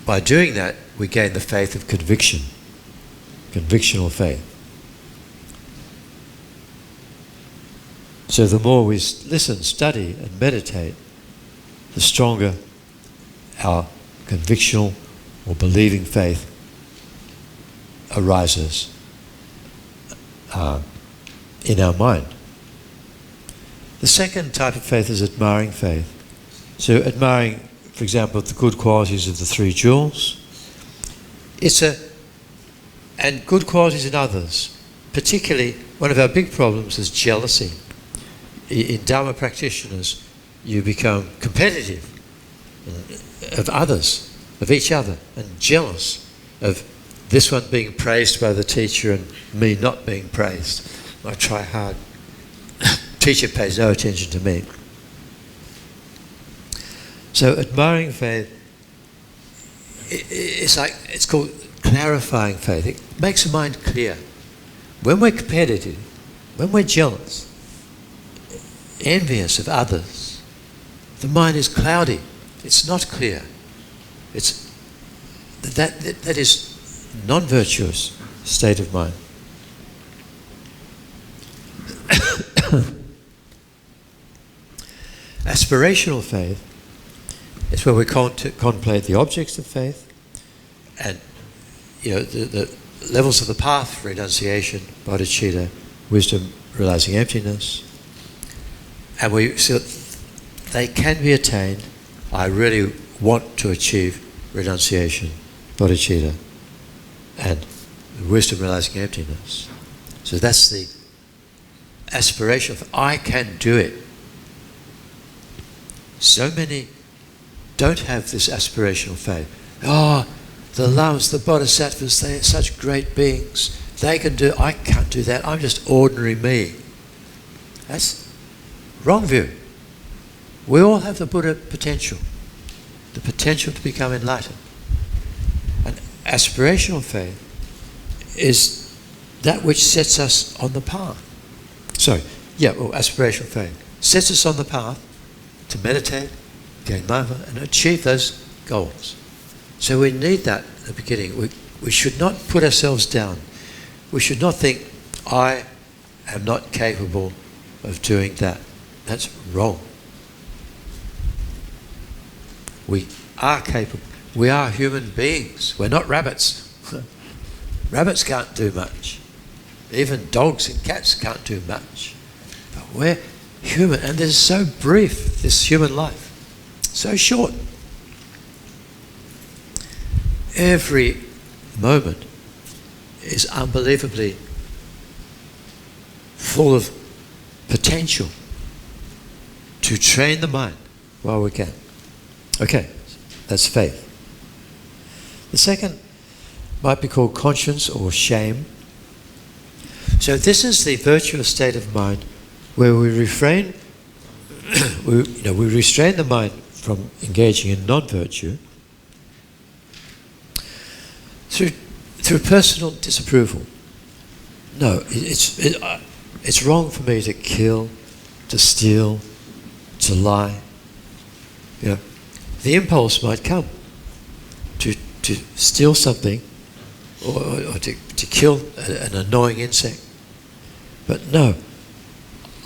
by doing that, we gain the faith of conviction, convictional faith. So the more we listen, study and meditate, the stronger our convictional or believing faith arises in our mind. The second type of faith is admiring faith. So admiring, for example, the good qualities of the 3 jewels. And good qualities in others. Particularly, one of our big problems is jealousy. In Dharma practitioners, you become competitive of others, of each other, and jealous of this one being praised by the teacher and me not being praised. I try hard. Teacher pays no attention to me. So admiring faith, it's called clarifying faith. It makes the mind clear. When we're competitive, when we're jealous, envious of others, the mind is cloudy. It's not clear. That is non-virtuous state of mind. Aspirational faith is where we contemplate the objects of faith and the levels of the path, renunciation, bodhicitta, wisdom, realizing emptiness. And we see they can be attained. I really want to achieve renunciation, bodhicitta, and wisdom realizing emptiness. So that's the aspiration of I can do it. So many don't have this aspirational faith. Oh, the lamas, the bodhisattvas, they are such great beings. They can do, I can't do that. I'm just ordinary me. That's wrong view. We all have the Buddha potential. The potential to become enlightened. And aspirational faith is that which sets us on the path. Aspirational faith sets us on the path to meditate, gain mindfulness, and achieve those goals. So we need that at the beginning. We should not put ourselves down. We should not think, I am not capable of doing that. That's wrong. We are capable. We are human beings. We're not rabbits. Rabbits can't do much. Even dogs and cats can't do much. But we're human, and this is so brief, this human life. So short. Every moment is unbelievably full of potential to train the mind while we can. Okay, that's faith. The second might be called conscience or shame. So this is the virtuous state of mind where we refrain, we restrain the mind from engaging in non-virtue through personal disapproval. No, it's wrong for me to kill, to steal, to lie. The impulse might come to steal something or to kill an annoying insect. But no,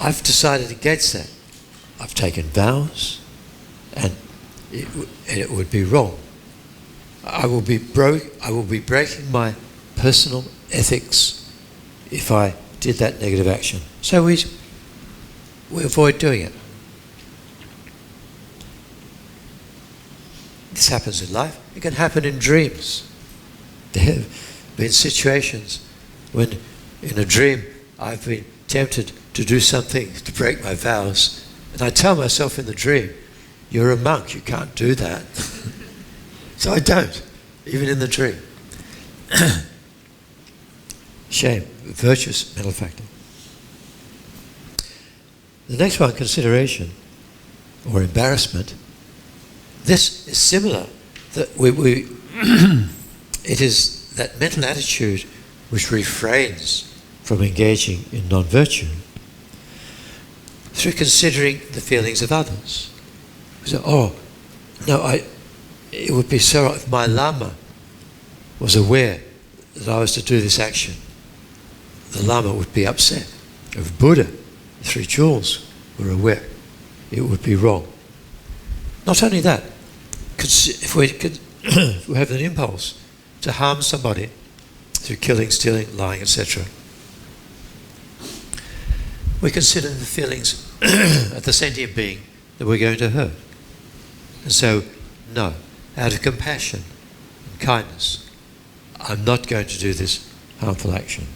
I've decided against that. I've taken vows, and it would be wrong. I will be breaking my personal ethics if I did that negative action. So we avoid doing it. This happens in life. It can happen in dreams. There have been situations when in a dream I've been tempted to do something to break my vows, and I tell myself in the dream, you're a monk, you can't do that. So I don't, even in the dream. Shame, virtuous mental factor. The next one, consideration or embarrassment. This is similar. That it is that mental attitude which refrains from engaging in non-virtue through considering the feelings of others. So, it would be so if my Lama was aware that I was to do this action, the Lama would be upset. If Buddha, the Three Jewels, were aware, it would be wrong. Not only that, if we have an impulse to harm somebody through killing, stealing, lying, etc., we consider the feelings of the sentient being that we're going to hurt. And so, no, out of compassion and kindness, I'm not going to do this harmful action.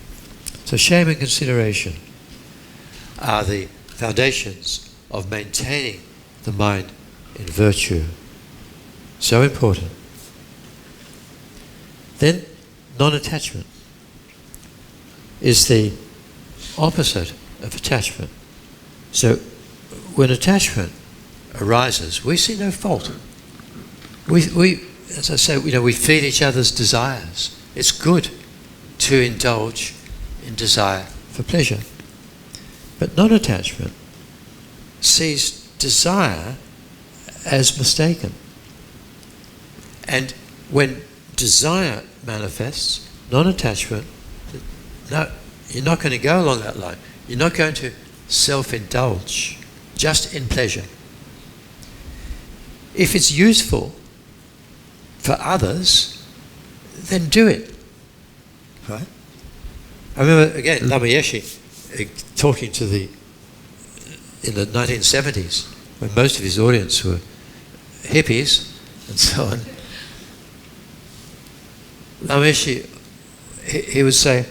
So shame and consideration are the foundations of maintaining the mind in virtue. So important. Then non-attachment is the opposite of attachment. So when attachment arises, we see no fault. We as I say, we feed each other's desires. It's good to indulge in desire for pleasure. But non-attachment sees desire as mistaken. And when desire manifests, non-attachment, no, you're not going to go along that line. You're not going to self-indulge just in pleasure. If it's useful for others, then do it. Right? I remember, again, Lama Yeshe talking in the 1970s, when most of his audience were hippies and so on. Lama Yeshe, he would say,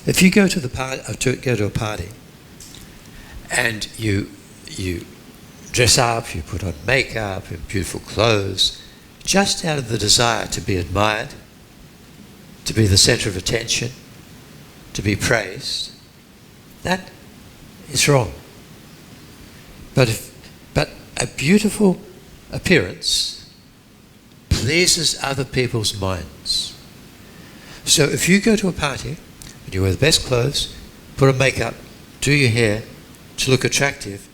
if you go to a party, and you dress up, you put on makeup and beautiful clothes, just out of the desire to be admired, to be the centre of attention, to be praised, that is wrong. But a beautiful appearance pleases other people's minds. So if you go to a party and you wear the best clothes, put on makeup, do your hair to look attractive,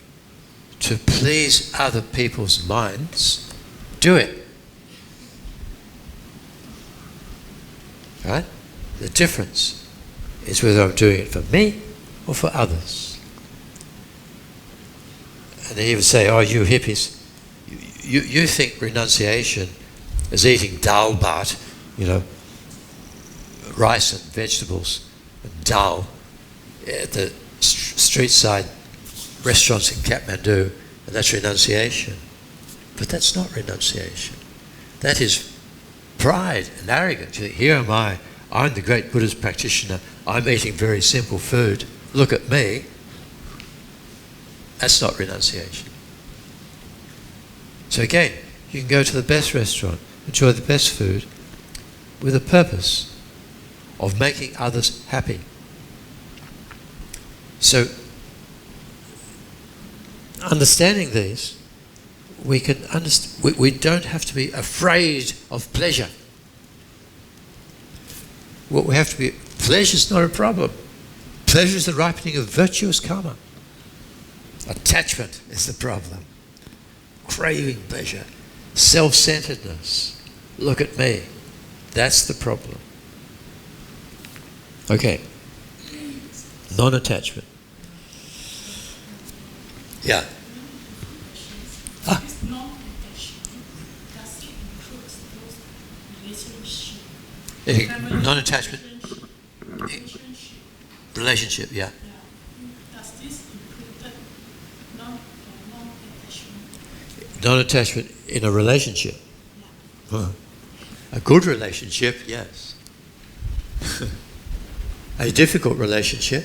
to please other people's minds, do it. Right? The difference is whether I'm doing it for me or for others. And they even say, oh, you hippies, you think renunciation is eating dal bhat, rice and vegetables, and dal at the street side restaurants in Kathmandu, and that's renunciation. But that's not renunciation. That is pride and arrogance. You think, here am I, I'm the great Buddhist practitioner, I'm eating very simple food, look at me. That's not renunciation. So again, you can go to the best restaurant, enjoy the best food, with a purpose of making others happy. So, understanding these, we can understand. We don't have to be afraid of pleasure. What we have to be, pleasure is not a problem. Pleasure is the ripening of virtuous karma. Attachment is the problem. Craving pleasure, self-centeredness. Look at me. That's the problem. Okay. Non-attachment. Yeah. This non-attachment, does it include those relationships? Non-attachment. Relationship. Relationship, yeah. Does this include non-attachment? Non-attachment in a relationship. Huh. A good relationship, yes. A difficult relationship,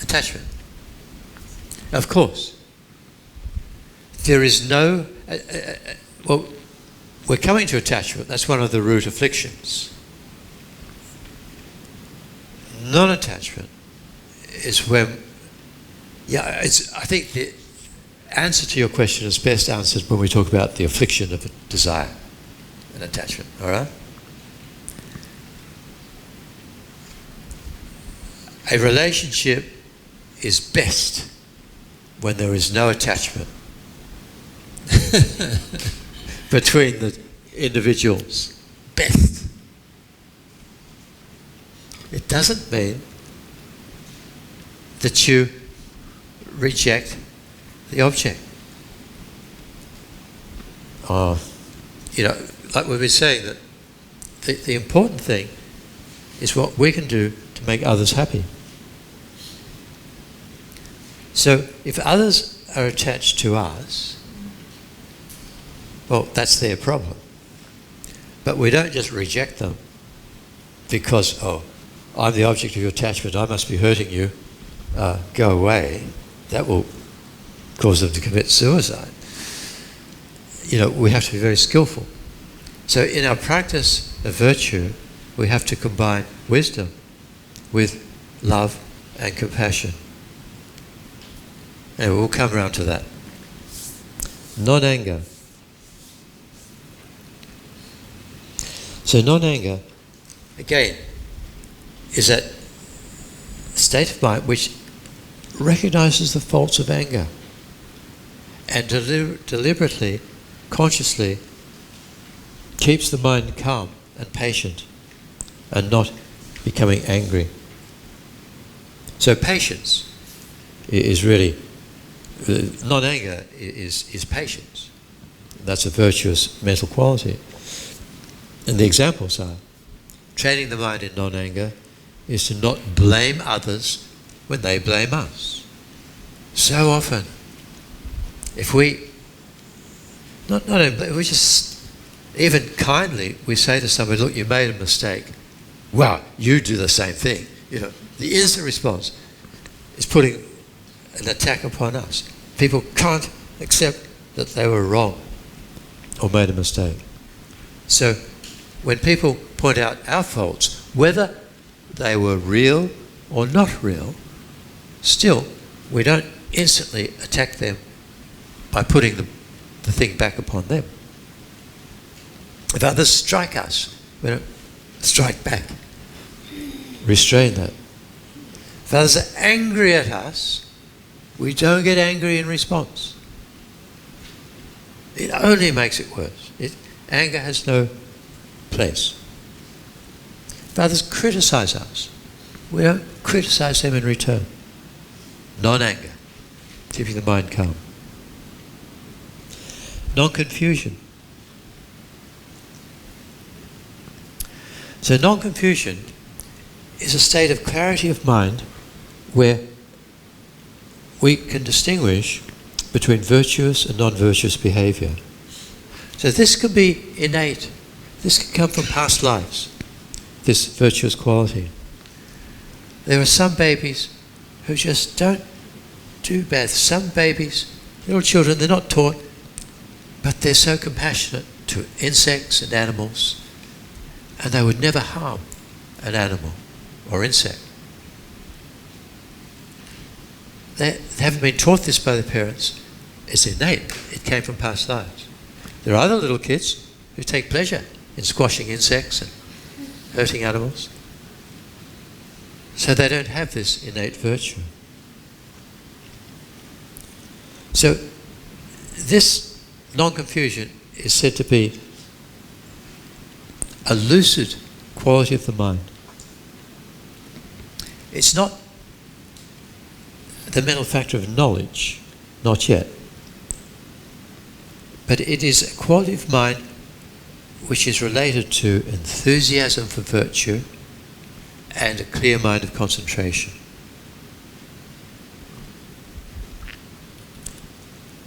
attachment. Of course. There is no... well, we're coming to attachment. That's one of the root afflictions. Non-attachment is when... I think the answer to your question is best answered when we talk about the affliction of desire and attachment. All right? A relationship is best when there is no attachment between the individuals. Best. It doesn't mean that you reject the object. Like we've been saying, that the important thing is what we can do to make others happy. So if others are attached to us, well, that's their problem. But we don't just reject them because, I'm the object of your attachment, I must be hurting you, go away. That will cause them to commit suicide. We have to be very skillful. So in our practice of virtue, we have to combine wisdom with love and compassion. And we'll come around to that. Non-anger. So non-anger, again, is that state of mind which recognizes the faults of anger and deliberately, consciously keeps the mind calm and patient and not becoming angry. So patience is really, non-anger is patience. That's a virtuous mental quality. And the examples are, training the mind in non-anger is to not blame others when they blame us. So often, if we, if we just Even kindly, we say to somebody, look, you made a mistake. Wow, you do the same thing. The instant response is putting an attack upon us. People can't accept that they were wrong or made a mistake. So when people point out our faults, whether they were real or not real, still we don't instantly attack them by putting the thing back upon them. If others strike us, we don't strike back. Restrain that. If others are angry at us, we don't get angry in response. It only makes it worse. Anger has no place. If others criticize us, we don't criticize them in return. Non-anger, keeping the mind calm. Non-confusion. So non-confusion is a state of clarity of mind where we can distinguish between virtuous and non-virtuous behavior. So this can be innate. This can come from past lives, this virtuous quality. There are some babies who just don't do bad. Some babies, little children, they're not taught, but they're so compassionate to insects and animals, and they would never harm an animal or insect. They haven't been taught this by their parents. It's innate. It came from past lives. There are other little kids who take pleasure in squashing insects and hurting animals. So they don't have this innate virtue. So this non-confusion is said to be a lucid quality of the mind. It's not the mental factor of knowledge, not yet. But it is a quality of mind which is related to enthusiasm for virtue and a clear mind of concentration.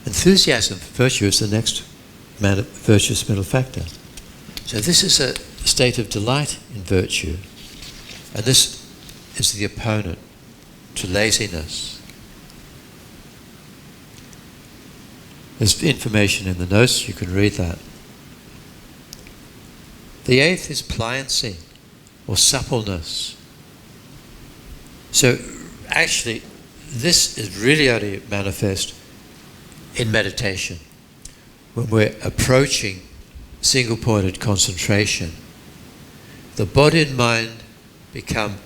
Enthusiasm for virtue is the next virtuous mental factor. So this is a state of delight in virtue, and this is the opponent to laziness. There's information in the notes, you can read that. The eighth is pliancy or suppleness. So actually, this is really only manifest in meditation. When we're approaching single-pointed concentration, the body and mind become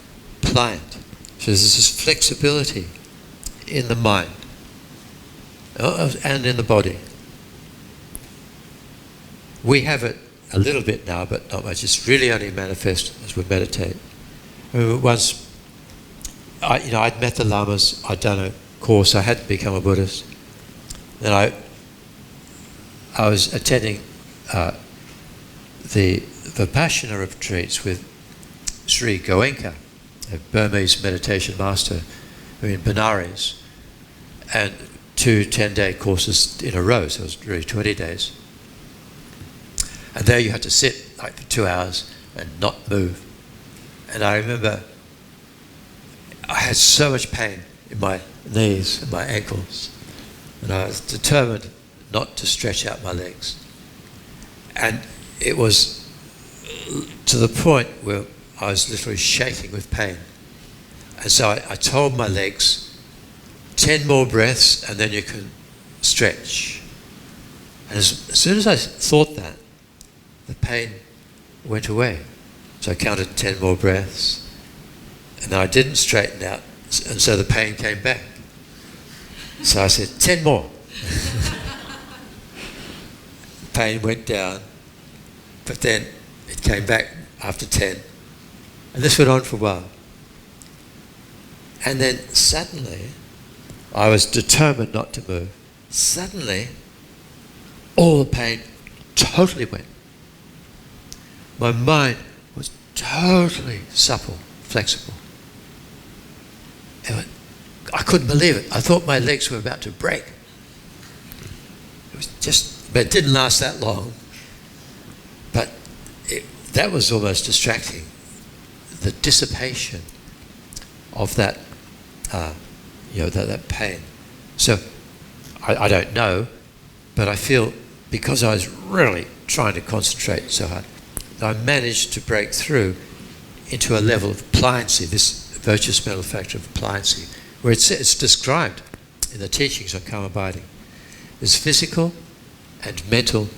pliant. So there's this flexibility in the mind and in the body. We have it a little bit now, but not much. It's really only manifest as we meditate. Once, I'd met the lamas, I'd done a course, I had to become a Buddhist. Then I was attending the Vipassana retreats with Sri Goenka, a Burmese meditation master, in Benares, and 2 10-day courses in a row, so it was really 20 days. And there you had to sit like for 2 hours and not move. And I remember I had so much pain in my knees and my ankles, and I was determined not to stretch out my legs. And it was to the point where I was literally shaking with pain. And so I told my legs, 10 more breaths and then you can stretch. And as soon as I thought that, the pain went away. So I counted 10 more breaths, and then I didn't straighten out, and so the pain came back. So I said, 10 more. Pain went down, but then it came back after 10. And this went on for a while. And then suddenly, I was determined not to move. Suddenly, all the pain totally went. My mind was totally supple, flexible. I couldn't believe it. I thought my legs were about to break. It was just, but it didn't last that long. that was almost distracting. The dissipation of that, that pain. So I don't know, but I feel because I was really trying to concentrate so hard, I managed to break through into a level of pliancy, this virtuous mental factor of pliancy, where it's described in the teachings on karma abiding. There's physical and mental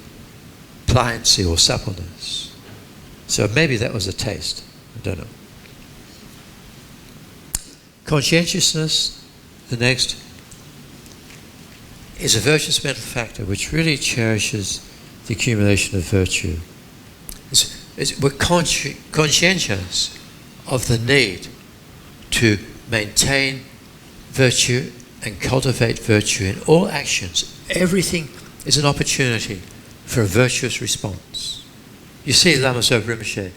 pliancy or suppleness. So maybe that was a taste. I don't know. Conscientiousness, the next, is a virtuous mental factor which really cherishes the accumulation of virtue. We're conscientious of the need to maintain virtue and cultivate virtue in all actions. Everything is an opportunity for a virtuous response. You see Lama Zopa Rinpoche.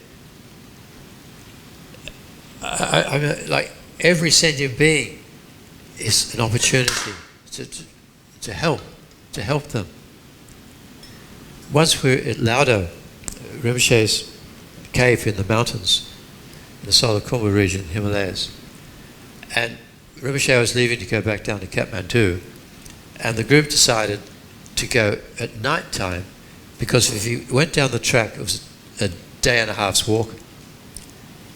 I mean, like every sentient being is an opportunity to help them. Once we're at Laudo, Rinpoche's cave in the mountains, in the Salakumba region, Himalayas, and Rinpoche was leaving to go back down to Kathmandu, and the group decided to go at night time, because if you went down the track, it was a day and a half's walk.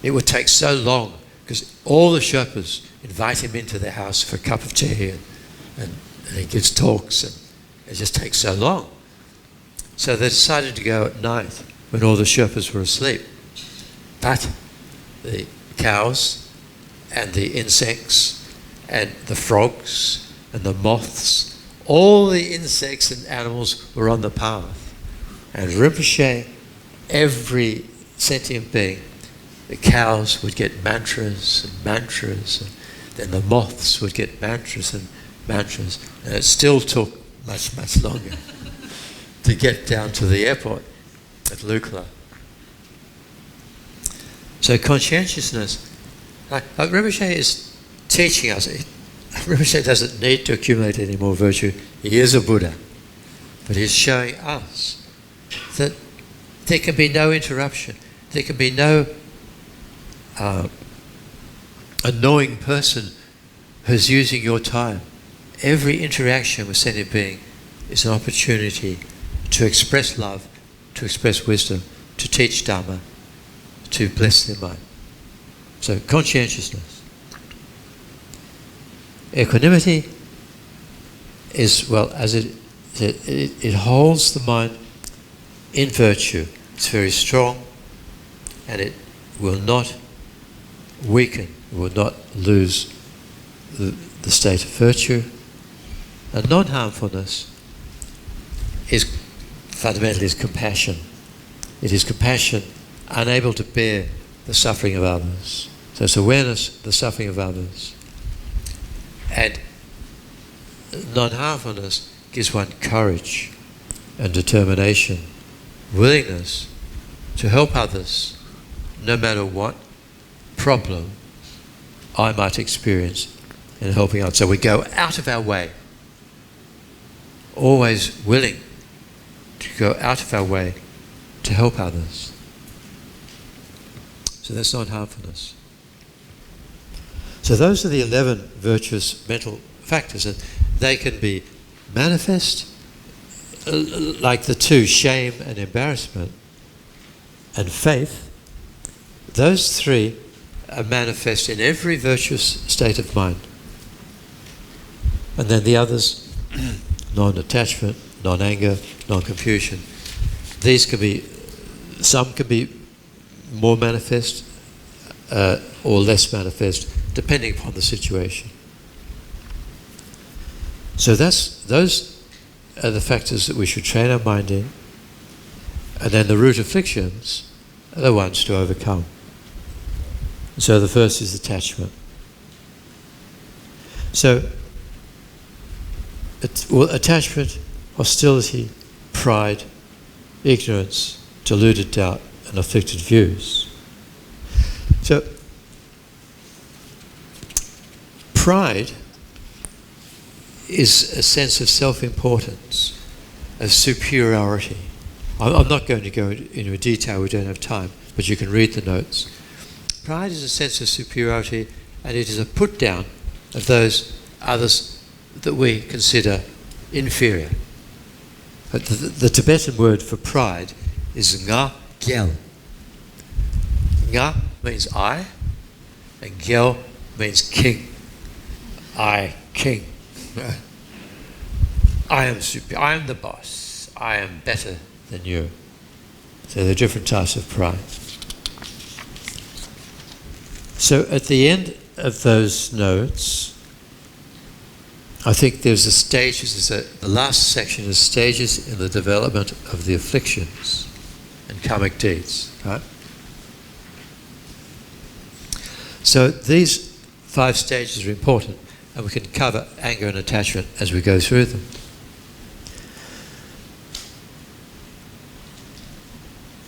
It would take so long, because all the Sherpas invite him into their house for a cup of tea, and he gives talks, and it just takes so long. So they decided to go at night when all the Sherpas were asleep. But the cows and the insects and the frogs and the moths, all the insects and animals were on the path. And Rinpoche, every sentient being, the cows would get mantras, and then the moths would get mantras, and it still took much, much longer to get down to the airport at Lukla. So conscientiousness, like Rinpoche is teaching us, Rinpoche doesn't need to accumulate any more virtue. He is a Buddha. But he's showing us that there can be no interruption. There can be no annoying person who's using your time. Every interaction with sentient being is an opportunity to express love, to express wisdom, to teach Dharma, to bless their mind. So conscientiousness. Equanimity is, well, as it holds the mind in virtue. It's very strong, and it will not weaken, it will not lose the state of virtue. And non-harmfulness is fundamentally compassion. It is compassion unable to bear the suffering of others. So it's awareness of the suffering of others. And non-harmfulness gives one courage and determination, willingness to help others no matter what problem I might experience in helping others. So we go out of our way, always willing to go out of our way to help others. So that's non-harmfulness. So those are the 11 virtuous mental factors, and they can be manifest, like the two, shame and embarrassment, and faith. Those three are manifest in every virtuous state of mind. And then the others, non-attachment, non-anger, non-confusion. These can be, some can be more manifest or less manifest, depending upon the situation. So those are the factors that we should train our mind in, and then the root afflictions are the ones to overcome. So the first is attachment. So attachment, hostility, pride, ignorance, deluded doubt, and afflicted views. So pride is a sense of self-importance, of superiority. I'm not going to go into detail, we don't have time, but you can read the notes. Pride is a sense of superiority, and it is a put down of those others that we consider inferior. But the Tibetan word for pride is nga gyel. Nga means I, and gyel means king. I, king. I am superior. I am the boss. I am better than you. So there are different types of pride. So at the end of those notes, I think there's the stages. The last section is stages in the development of the afflictions and karmic deeds. Right? So these 5 stages are important, and we can cover anger and attachment as we go through them.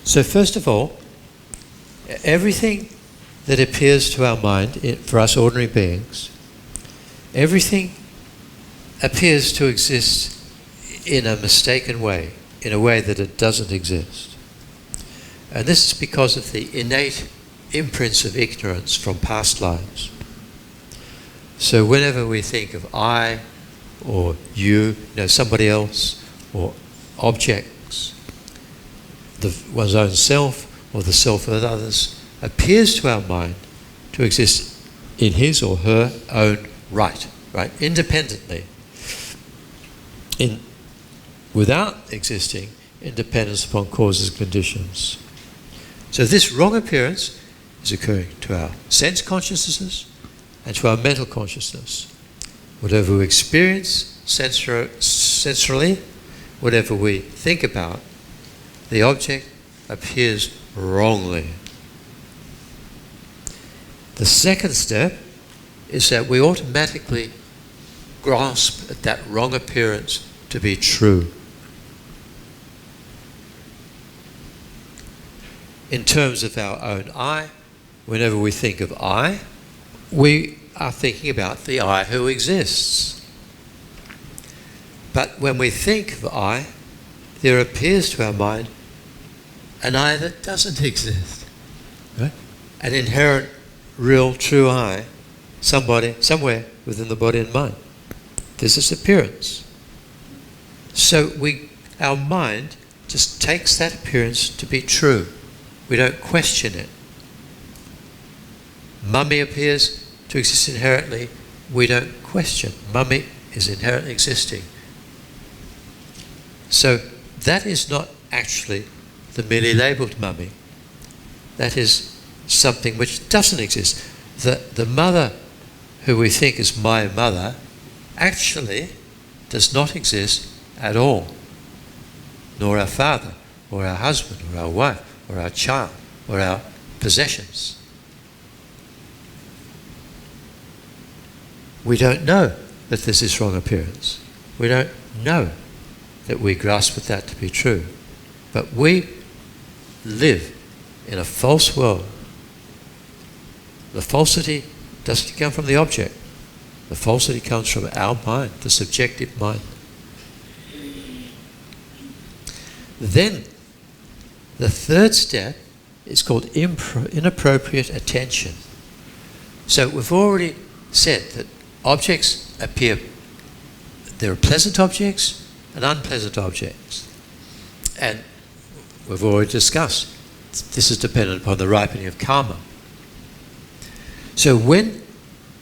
So first of all, everything that appears to our mind, for us ordinary beings, everything appears to exist in a mistaken way, in a way that it doesn't exist. And this is because of the innate imprints of ignorance from past lives. So whenever we think of I, or you, somebody else, or objects, one's own self, or the self of others, appears to our mind to exist in his or her own right, independently, without existing in dependence upon causes and conditions. So this wrong appearance is occurring to our sense consciousnesses and to our mental consciousness. Whatever we experience sensorily, whatever we think about, the object appears wrongly. The second step is that we automatically grasp at that wrong appearance to be true. In terms of our own I, whenever we think of I, we are thinking about the I who exists. But when we think of I, there appears to our mind an I that doesn't exist. Right? An inherent, real, true I, somewhere within the body and mind. This is appearance. So our mind just takes that appearance to be true. We don't question it. Mummy appears to exist inherently. We don't question. Mummy is inherently existing. So that is not actually the merely labelled mummy. That is something which doesn't exist. The mother who we think is my mother actually does not exist at all. Nor our father, or our husband, or our wife, or our child, or our possessions. We don't know that there's this wrong appearance. We don't know that we grasp at that to be true. But we live in a false world. The falsity doesn't come from the object. The falsity comes from our mind, the subjective mind. Then, the third step is called inappropriate attention. So we've already said that objects appear, there are pleasant objects and unpleasant objects. And we've already discussed, this is dependent upon the ripening of karma. So when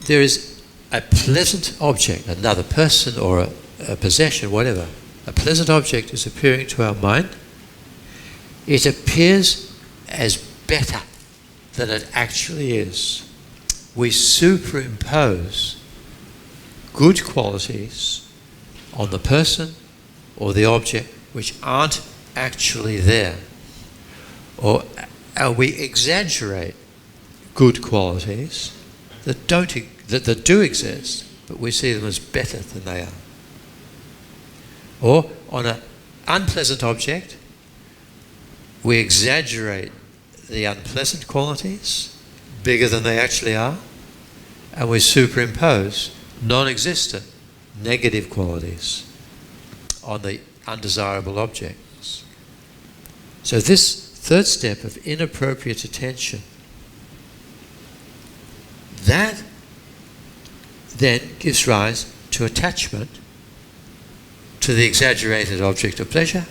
there is a pleasant object, another person or a possession, whatever, a pleasant object is appearing to our mind, it appears as better than it actually is. We superimpose good qualities on the person or the object which aren't actually there. Or we exaggerate good qualities that do exist, but we see them as better than they are. Or on an unpleasant object, we exaggerate the unpleasant qualities bigger than they actually are, and we superimpose non-existent negative qualities on the undesirable objects. So this third step of inappropriate attention, that then gives rise to attachment to the exaggerated object of pleasure,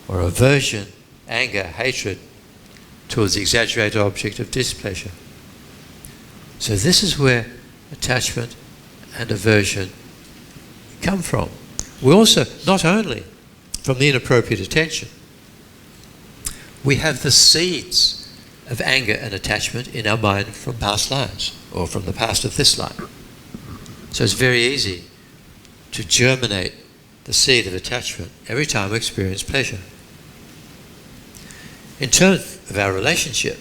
or aversion, anger, hatred towards the exaggerated object of displeasure. So this is where attachment and aversion come from. We also, not only from the inappropriate attention, we have the seeds of anger and attachment in our mind from past lives, or from the past of this life. So it's very easy to germinate the seed of attachment every time we experience pleasure. In terms of our relationship,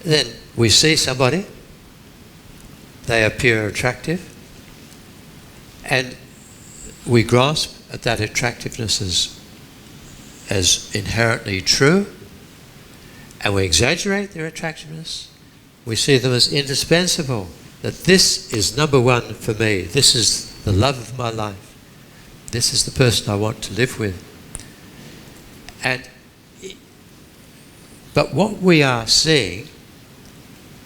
then we see somebody, they appear attractive, and we grasp at that attractiveness as inherently true, and we exaggerate their attractiveness. We see them as indispensable, that this is number one for me, this is the love of my life, this is the person I want to live with. But what we are seeing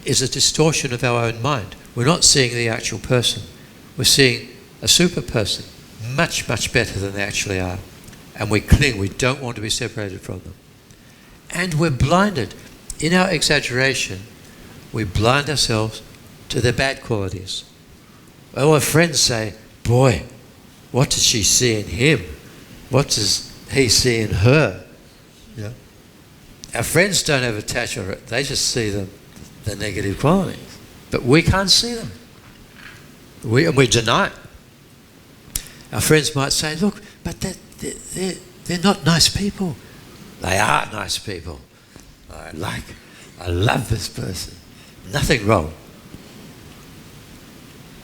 is a distortion of our own mind. We're not seeing the actual person. We're seeing a super person, much, much better than they actually are. And we cling, we don't want to be separated from them. And we're blinded. In our exaggeration, we blind ourselves to their bad qualities. Our friends say, boy, what does she see in him? What does he see in her? You know? Our friends don't have attachment, they just see the negative qualities. But we can't see them. We deny it. Our friends might say, look, but they're not nice people. They are nice people. I love this person. Nothing wrong.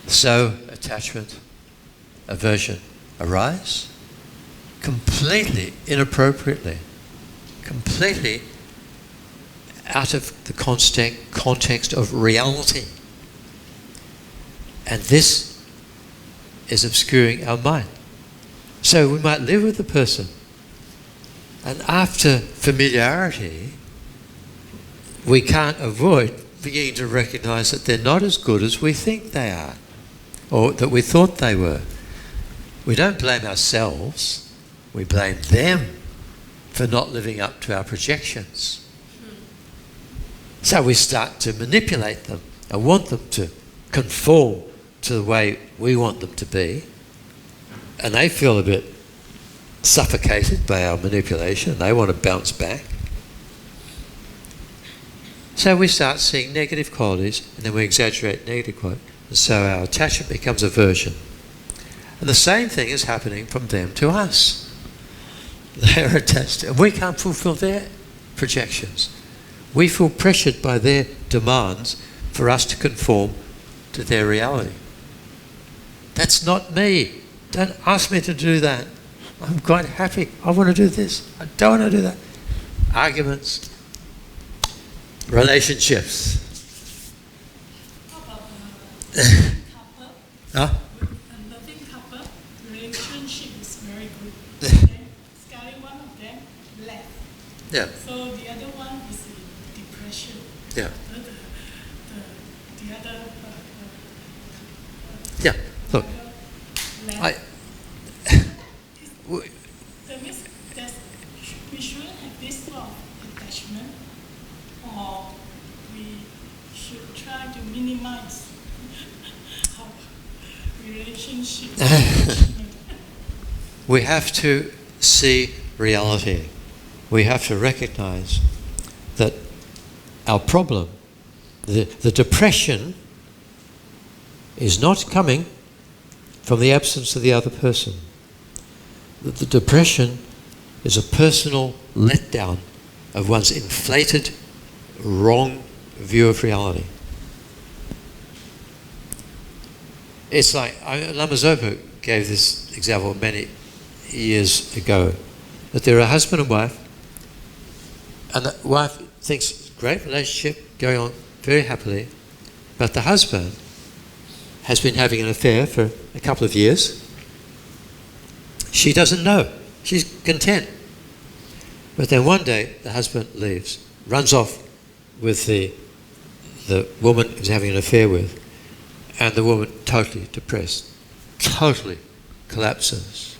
So attachment, aversion arise completely inappropriately, completely out of the context of reality. And this is obscuring our mind. So we might live with the person, and after familiarity, we can't avoid beginning to recognize that they're not as good as we think they are, or that we thought they were. We don't blame ourselves, we blame them for not living up to our projections. So we start to manipulate them and want them to conform to the way we want them to be, and they feel a bit suffocated by our manipulation. They want to bounce back. So we start seeing negative qualities, and then we exaggerate negative qualities, and so our attachment becomes aversion. And the same thing is happening from them to us. They are attached, and we can't fulfill their projections. We feel pressured by their demands for us to conform to their reality. That's not me. Don't ask me to do that. I'm quite happy. I want to do this. I don't want to do that. Arguments. Relationships. How about a couple? Huh? A loving couple, relationship is very good. Then, suddenly one of them left. Yeah. So the other one is in depression. Yeah. The other. Yeah. Look, Left. w- That means we shouldn't have this sort of attachment, or we should try to minimize our relationship. we have to see reality. We have to recognize that our problem, the depression, is not coming from the absence of the other person. The depression is a personal letdown of one's inflated, wrong view of reality. It's like, Lama Zopa gave this example many years ago, that they're a husband and wife, and the wife thinks great relationship going on very happily, but the husband has been having an affair for a couple of years. She doesn't know. She's content. But then one day the husband leaves, runs off with the woman he's having an affair with, and the woman totally depressed, totally collapses.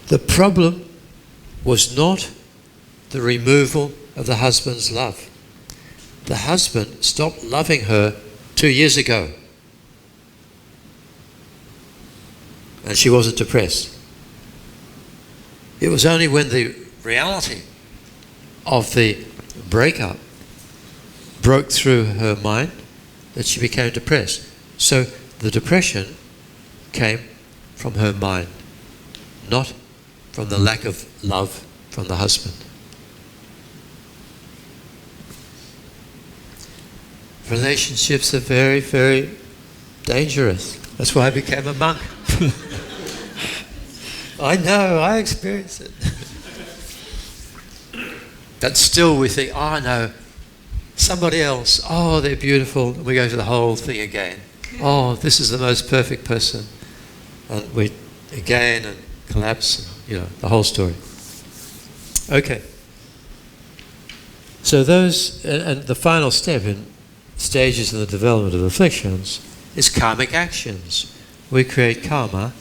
The problem was not the removal of the husband's love. The husband stopped loving her 2 years ago, and she wasn't depressed. It was only when the reality of the breakup broke through her mind that she became depressed. So the depression came from her mind, not from the lack of love from the husband. Relationships are very, very dangerous. That's why I became a monk. I know, I experienced it. But still we think, oh no, somebody else, oh they're beautiful, and we go through the whole thing again. Oh, this is the most perfect person. And we again and collapse, the whole story. Okay. So those, and the final step in stages in the development of afflictions is karmic actions. We create karma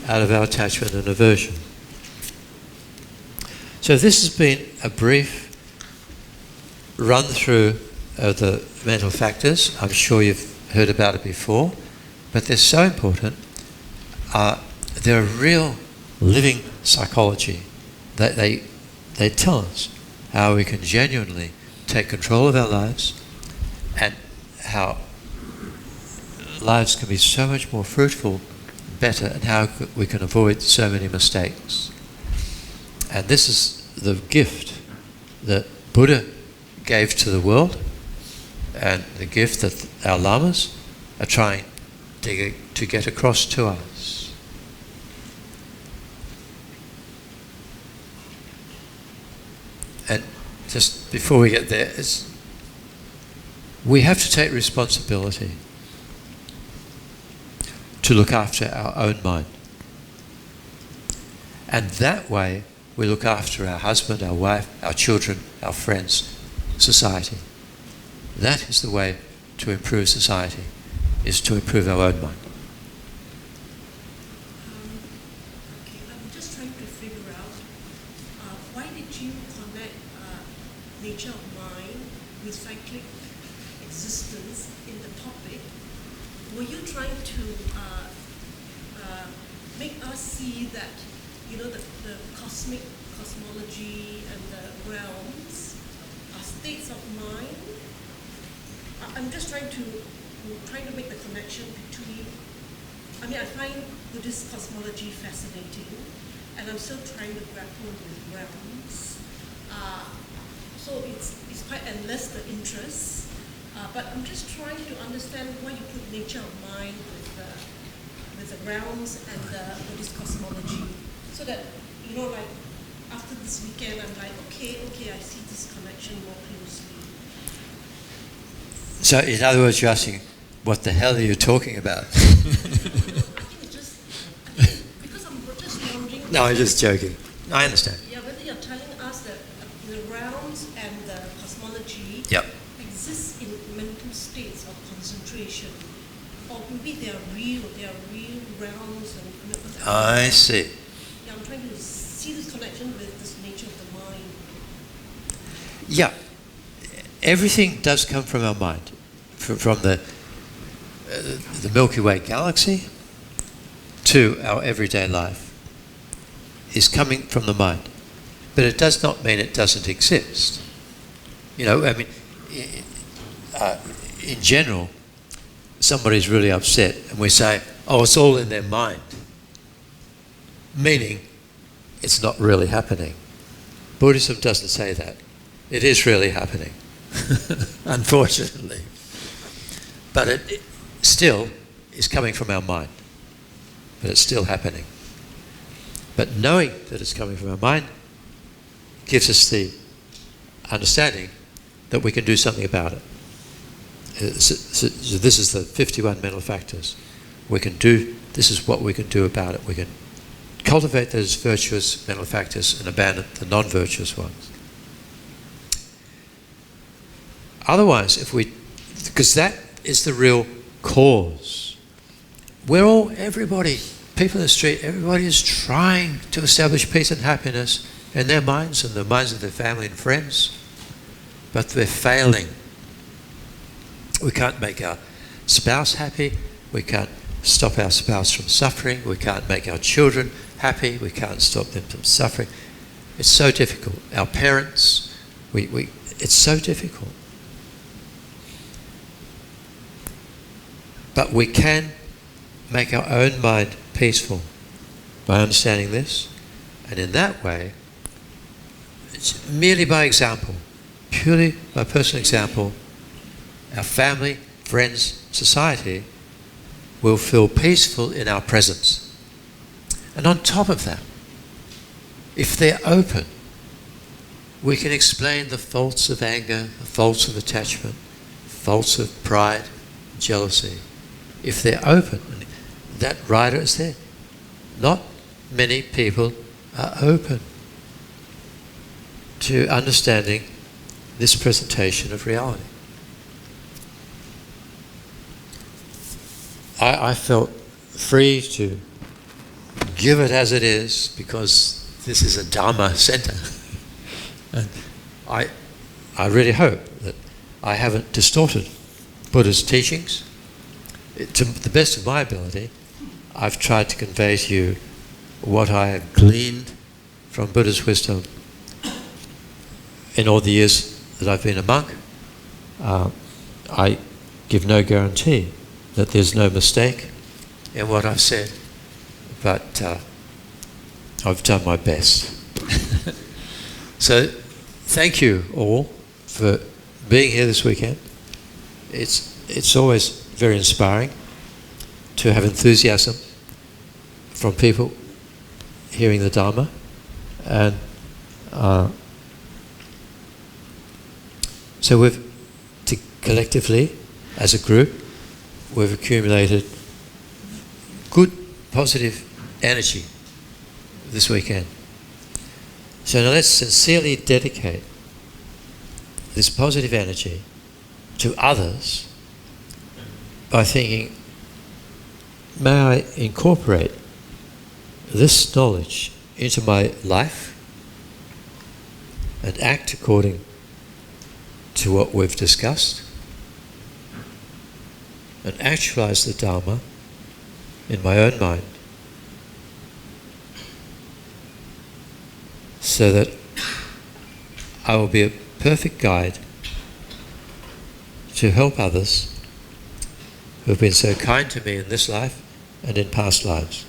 out of our attachment and aversion. So this has been a brief run through of the mental factors. I'm sure you've heard about it before, but they're so important. They're real living psychology. They tell us how we can genuinely take control of our lives and how lives can be so much more fruitful, better, and how we can avoid so many mistakes. And this is the gift that Buddha gave to the world, and the gift that our lamas are trying to get across to us. And just before we get there, we have to take responsibility to look after our own mind. And that way we look after our husband, our wife, our children, our friends, society. That is the way to improve society, is to improve our own mind. Okay, I'm just trying to figure out why did you connect nature of mind with cyclic existence in the topic? Were you trying to make us see that, the cosmic cosmology and the realms are states of mind? I'm just trying to make the connection between. I find Buddhist cosmology fascinating, and I'm still trying to grapple with realms. So it's quite endless, the interest. But I'm just trying to understand why you put nature of mind with the realms and the Buddhist cosmology, so that after this weekend I'm like, okay, I see this connection more closely. So in other words, you're asking, what the hell are you talking about? Because I'm just wondering. No, I'm just joking. I understand. Yeah, whether you're telling us that the realms and the cosmology Yep. exist in mental states of concentration, or maybe they are real realms and. I see. Yeah, I'm trying to see this connection with this nature of the mind. Yeah. Everything does come from our mind, from the Milky Way galaxy to our everyday life is coming from the mind. But it does not mean it doesn't exist. In general, somebody's really upset and we say, oh, it's all in their mind, meaning it's not really happening. Buddhism doesn't say that. It is really happening. Unfortunately. But it still is coming from our mind. But it's still happening. But knowing that it's coming from our mind gives us the understanding that we can do something about it. So this is the 51 mental factors. This is what we can do about it. We can cultivate those virtuous mental factors and abandon the non-virtuous ones. Otherwise, because that is the real cause. Everybody, people in the street, everybody is trying to establish peace and happiness in their minds and the minds of their family and friends, but they're failing. We can't make our spouse happy, we can't stop our spouse from suffering, we can't make our children happy, we can't stop them from suffering. It's so difficult. Our parents, it's so difficult. But we can make our own mind peaceful by understanding this, and in that way, it's merely by example, purely by personal example, our family, friends, society will feel peaceful in our presence. And on top of that, if they're open, we can explain the faults of anger, the faults of attachment, faults of pride, jealousy. If they're open, that rider is there. Not many people are open to understanding this presentation of reality. I felt free to give it as it is because this is a Dharma center. And I really hope that I haven't distorted Buddha's teachings. To the best of my ability, I've tried to convey to you what I have gleaned from Buddha's wisdom in all the years that I've been a monk. I give no guarantee that there's no mistake in what I've said, but I've done my best. So thank you all for being here this weekend. It's always very inspiring to have enthusiasm from people hearing the Dharma, and so we've collectively, as a group, we've accumulated good, positive energy this weekend. So now let's sincerely dedicate this positive energy to others by thinking, may I incorporate this knowledge into my life and act according to what we've discussed, and actualize the Dharma in my own mind, so that I will be a perfect guide to help others who have been so kind to me in this life and in past lives.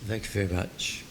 Thank you very much.